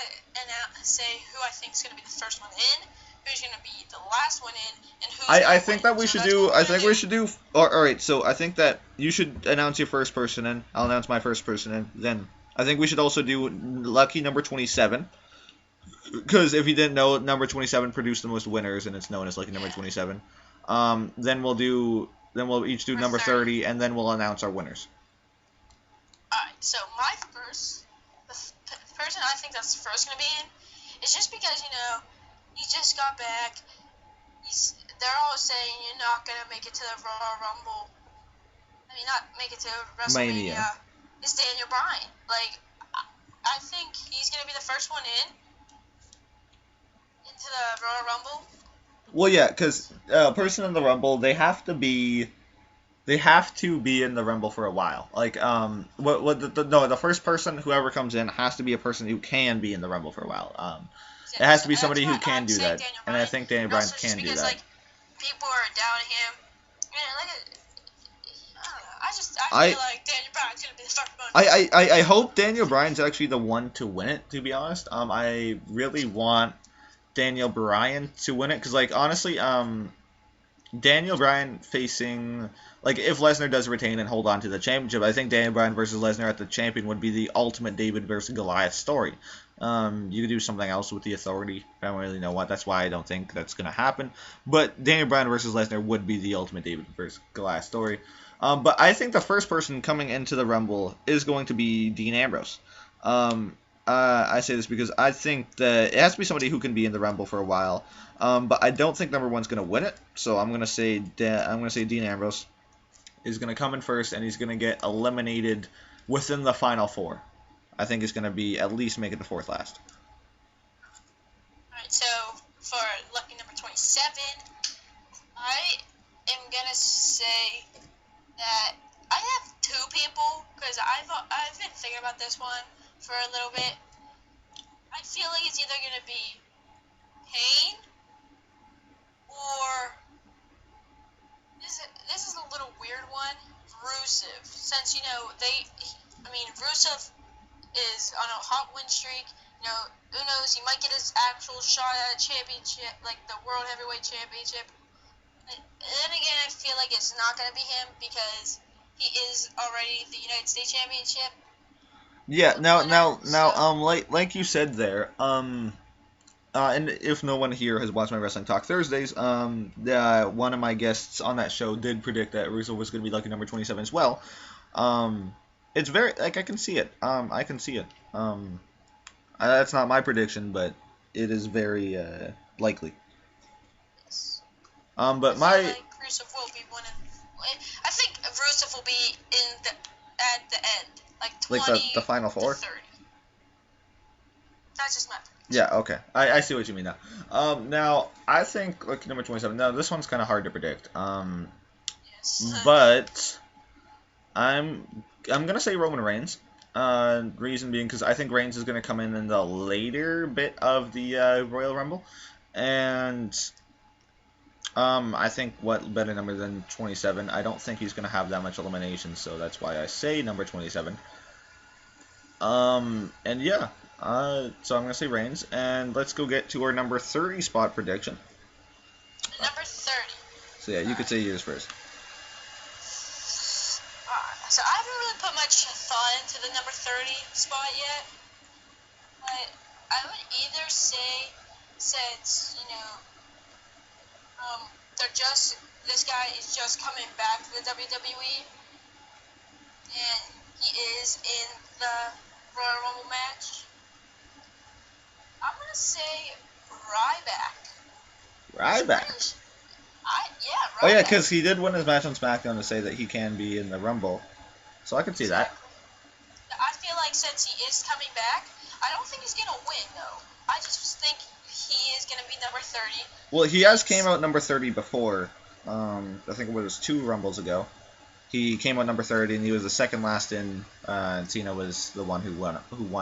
say who I think is gonna be the first one in, who's gonna be the last one in, and who's I think that we should do... Alright, so I think that you should announce your first person in, I'll announce my first person in, then I think we should also do lucky number 27. Because if you didn't know, number 27 produced the most winners, and it's known as lucky number 27. Then we'll each do number 30, and then we'll announce our winners. Alright, so the person I think that's first going to be in is just because, you know, he just got back. They're all saying you're not going to make it to the Royal Rumble. I mean, not make it to WrestleMania. It's Daniel Bryan. Like, I think he's going to be the first one into the Royal Rumble. Well, yeah, because person in the Rumble, they have to be they have to be in the Rumble for a while. Like, the first person, whoever comes in, has to be a person who can be in the Rumble for a while. It has to be somebody who can do that, and I think Daniel Bryan can do that. Like, people are doubting him. I feel like Daniel Bryan's gonna be the first one. I hope Daniel Bryan's actually the one to win it. To be honest, I really want Daniel Bryan to win it because, like, honestly, Daniel Bryan facing, like, if Lesnar does retain and hold on to the championship, I think Daniel Bryan versus Lesnar at the champion would be the ultimate David versus Goliath story. You could do something else with the Authority. I don't really know what. That's why I don't think that's going to happen. But Daniel Bryan versus Lesnar would be the ultimate David versus Goliath story. But I think the first person coming into the Rumble is going to be Dean Ambrose. I say this because I think that it has to be somebody who can be in the Rumble for a while. But I don't think number one's going to win it. So I'm going to say Dean Ambrose is going to come in first, and he's going to get eliminated within the final four. I think he's going to be at least make it the fourth last. Alright, so for lucky number 27, I am going to say that I have two people, because I've been thinking about this one for a little bit. I feel like it's either going to be Kane or this is a little weird one, Rusev. Since Rusev is on a hot win streak. Who knows? He might get his actual shot at a championship, like the World Heavyweight Championship. And then again, I feel like it's not going to be him because he is already the United States Championship. Yeah. Like you said there, and if no one here has watched my Wrestling Talk Thursdays, one of my guests on that show did predict that Rusev was going to be lucky number 27 as well. It's very, like, I can see it. I can see it. That's not my prediction, but it is very likely. Yes. But I feel like Rusev will be one of. I think Rusev will be at the end, like 20 like the final four. To 30. That's just my prediction. Yeah. Okay. I see what you mean now. Now I think lucky number 27. Now this one's kind of hard to predict. Yes. But I'm gonna say Roman Reigns. Reason being because I think Reigns is gonna come in the later bit of the Royal Rumble, and I think what better number than 27? I don't think he's gonna have that much elimination, so that's why I say number 27. And yeah, so I'm gonna say Reigns, and let's go get to our number 30 spot prediction. Number 30. So yeah, you could say yours first. So I haven't really put much thought into the number 30 spot yet, but I would either say, since this guy is just coming back to the WWE, and he is in the Royal Rumble match, I'm gonna say Ryback. Ryback. Ryback. Oh yeah, because he did win his match on SmackDown to say that he can be in the Rumble. So I can see that. I feel like since he is coming back, I don't think he's going to win, though. I just think he is going to be number 30. Well, he has came out number 30 before. I think it was 2 Rumbles ago. He came out number 30, and he was the second last in, and Cena was the one who won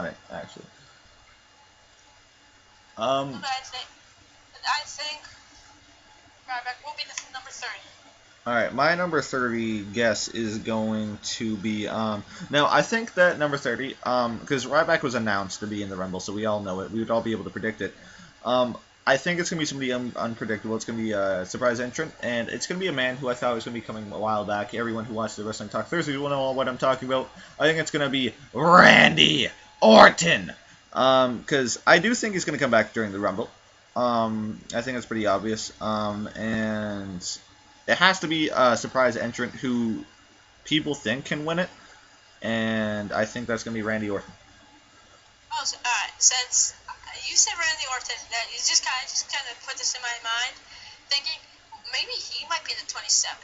it, actually. But I think Ryback will be the number 30. Alright, my number 30 guess is going to be, now I think that number 30, because Ryback was announced to be in the Rumble, so we all know it, we would all be able to predict it. I think it's going to be somebody unpredictable, it's going to be a surprise entrant, and it's going to be a man who I thought was going to be coming a while back. Everyone who watched the Wrestling Talk Thursday will know what I'm talking about. I think it's going to be Randy Orton, because I do think he's going to come back during the Rumble. I think it's pretty obvious, and it has to be a surprise entrant who people think can win it, and I think that's going to be Randy Orton. Oh, so, since you said Randy Orton, that you just kind of put this in my mind, thinking maybe he might be the 27.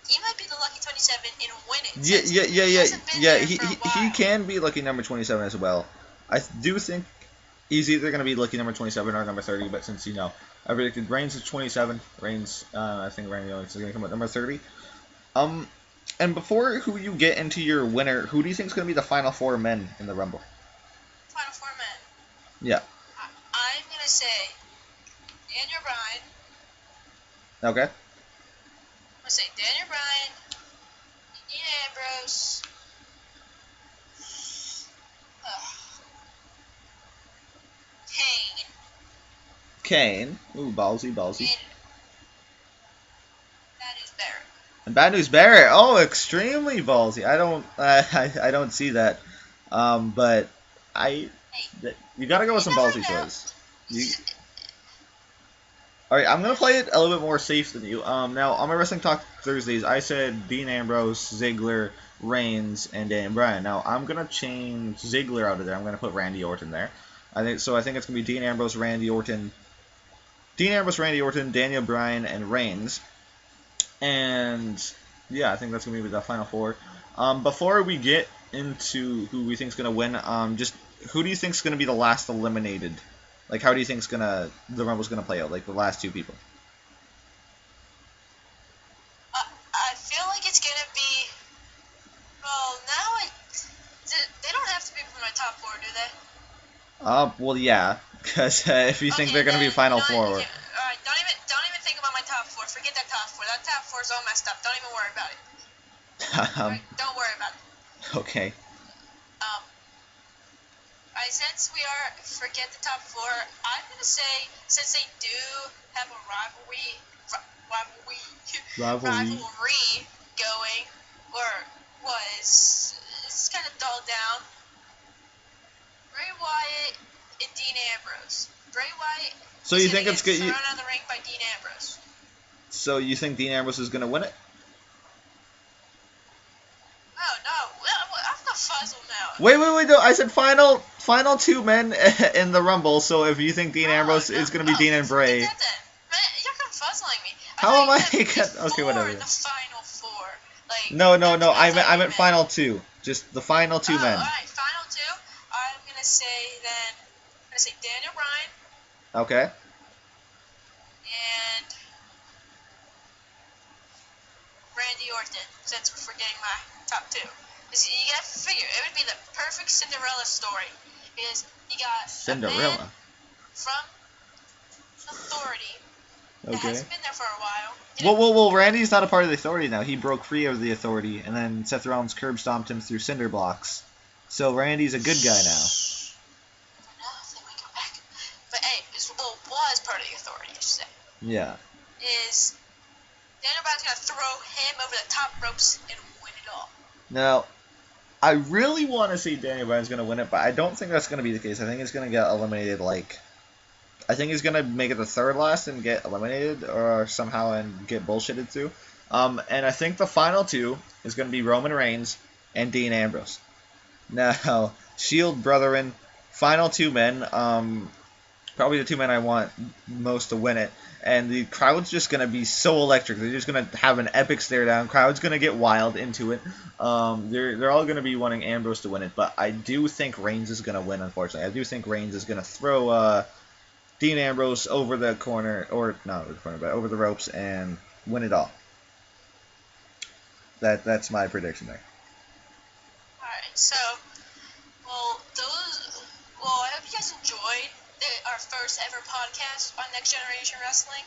He might be the lucky 27 and win it. Yeah. He can be lucky number 27 as well. I do think he's either going to be lucky number 27 or number 30, but since, I predicted Reigns is 27. I think Randy Orton is going to come at number 30. And before who you get into your winner, who do you think is going to be the final 4 men in the Rumble? Final 4 men? Yeah. I'm going to say Daniel Bryan. Okay. I'm going to say Daniel Bryan, Dean Ambrose, Kane. Kane. Ooh, ballsy. And Bad News Barrett. And Bad News Barrett. Oh, extremely ballsy. I don't see that. But you gotta go with some ballsy choice. All right, I'm gonna play it a little bit more safe than you. Now on my Wrestling Talk Thursdays, I said Dean Ambrose, Ziggler, Reigns, and Daniel Bryan. Now I'm gonna change Ziggler out of there. I'm gonna put Randy Orton there. I think it's gonna be Dean Ambrose, Randy Orton, Daniel Bryan, and Reigns. And yeah, I think that's gonna be the final 4. Before we get into who we think is gonna win, just who do you think is gonna be the last eliminated? Like, how do you think the Rumble's gonna play out? Like the last 2 people. I feel like it's gonna be. Well, now they don't have to be from my top 4, do they? Well, yeah, because if you think they're gonna be final 4. All right, don't even think about my top 4. Forget that top 4. That top 4 is all messed up. Don't even worry about it. Right, don't worry about it. Okay. Since we forget the top 4, I'm gonna say since they do have a rivalry going, or it's kind of dulled down. Bray Wyatt and Dean Ambrose. Bray Wyatt. So you think it's good? Thrown out of the ring by Dean Ambrose. So you think Dean Ambrose is gonna win it? Oh no, I'm the fuzzle now. Wait, no, I said final 2 men in the Rumble, so if you think Dean Ambrose is going to be Dean and Bray... Man, you're confuzzling me. How am I... Okay, whatever. The final 4. Like, no, I meant final 2. Just the final 2 men. Alright, final 2. I'm going to say Daniel Bryan. Okay. And Randy Orton, since we're forgetting my top 2. You got to figure, it would be the perfect Cinderella story. Because you got Cinderella a man from Authority that hasn't been there for a while. Well, Randy's not a part of the Authority now. He broke free of the Authority, and then Seth Rollins curb stomped him through cinder blocks. So Randy's a good guy now. But hey, was part of the Authority, I should say. Yeah. Is Daniel Bryan's going to throw him over the top ropes and win it all. Now, I really want to see Daniel Bryan's going to win it, but I don't think that's going to be the case. I think he's going to get eliminated, I think he's going to make it the 3rd last and get eliminated, or somehow and get bullshitted through. And I think the final 2 is going to be Roman Reigns and Dean Ambrose. Now, Shield Brethren, final 2 men, probably the 2 men I want most to win it. And the crowd's just going to be so electric. They're just going to have an epic stare down. Crowd's going to get wild into it. They're all going to be wanting Ambrose to win it. But I do think Reigns is going to win, unfortunately. I do think Reigns is going to throw Dean Ambrose over the corner, or not over the corner, but over the ropes and win it all. That's my prediction there. Alright, so, I hope you guys enjoyed our first ever podcast on Next Generation Wrestling.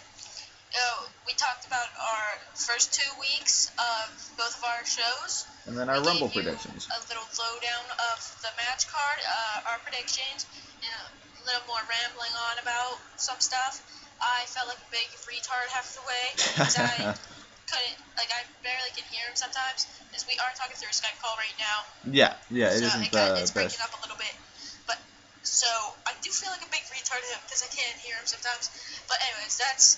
We talked about our first 2 weeks of both of our shows. And then our Rumble predictions. A little lowdown of the match card, our predictions, and a little more rambling on about some stuff. I felt like a big retard half the way, because I barely can hear him sometimes, because we are talking through a Skype call right now. Yeah, it isn't the best. It's breaking up a little bit. So I do feel like a big retard because I can't hear him sometimes. But anyways, that's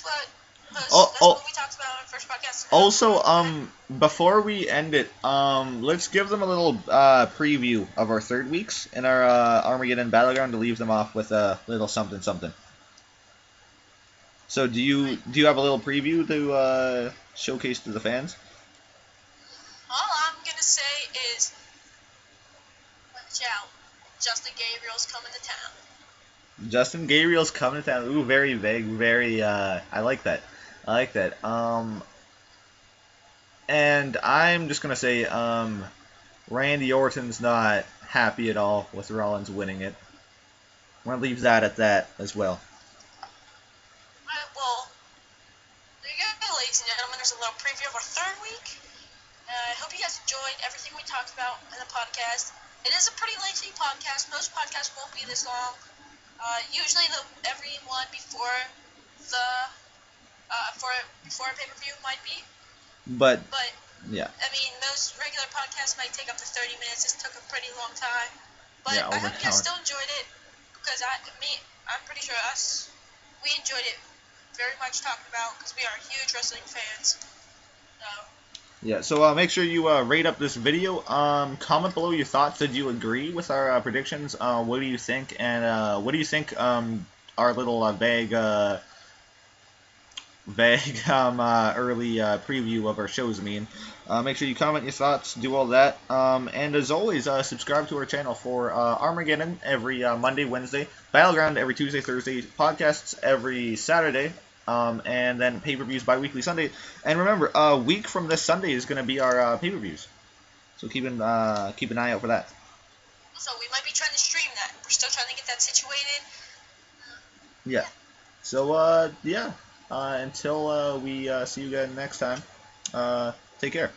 what we talked about on the first podcast. Also, before we end it, let's give them a little preview of our 3rd weeks in our Armageddon Battleground to leave them off with a little something. So do you have a little preview to showcase to the fans? All I'm gonna say is, watch out. Justin Gabriel's coming to town. Justin Gabriel's coming to town. Ooh, very vague, very, I like that. And I'm just going to say Randy Orton's not happy at all with Rollins winning it. I'm going to leave that at that as well. Well, there you go, ladies and gentlemen. There's a little preview of our third week. I hope you guys enjoyed everything we talked about in the podcast. It is a pretty lengthy podcast. Most podcasts won't be this long. Usually, every one before the before a pay-per-view might be. But yeah. I mean, most regular podcasts might take up to 30 minutes. This took a pretty long time. But yeah, I hope you guys still enjoyed it, because I'm pretty sure we enjoyed it very much talking about, because we are huge wrestling fans. Yeah, so make sure you rate up this video. Comment below your thoughts. Did you agree with our predictions? What do you think? And what do you think our little vague early preview of our shows mean? Make sure you comment your thoughts, do all that. And as always, subscribe to our channel for Armageddon every Monday, Wednesday, Battleground every Tuesday, Thursday, podcasts every Saturday, and then pay-per-views bi-weekly Sunday. And remember, a week from this Sunday is going to be our pay-per-views. So keep an eye out for that. So we might be trying to stream that. We're still trying to get that situated. Yeah. So, yeah. Until we see you guys next time, take care.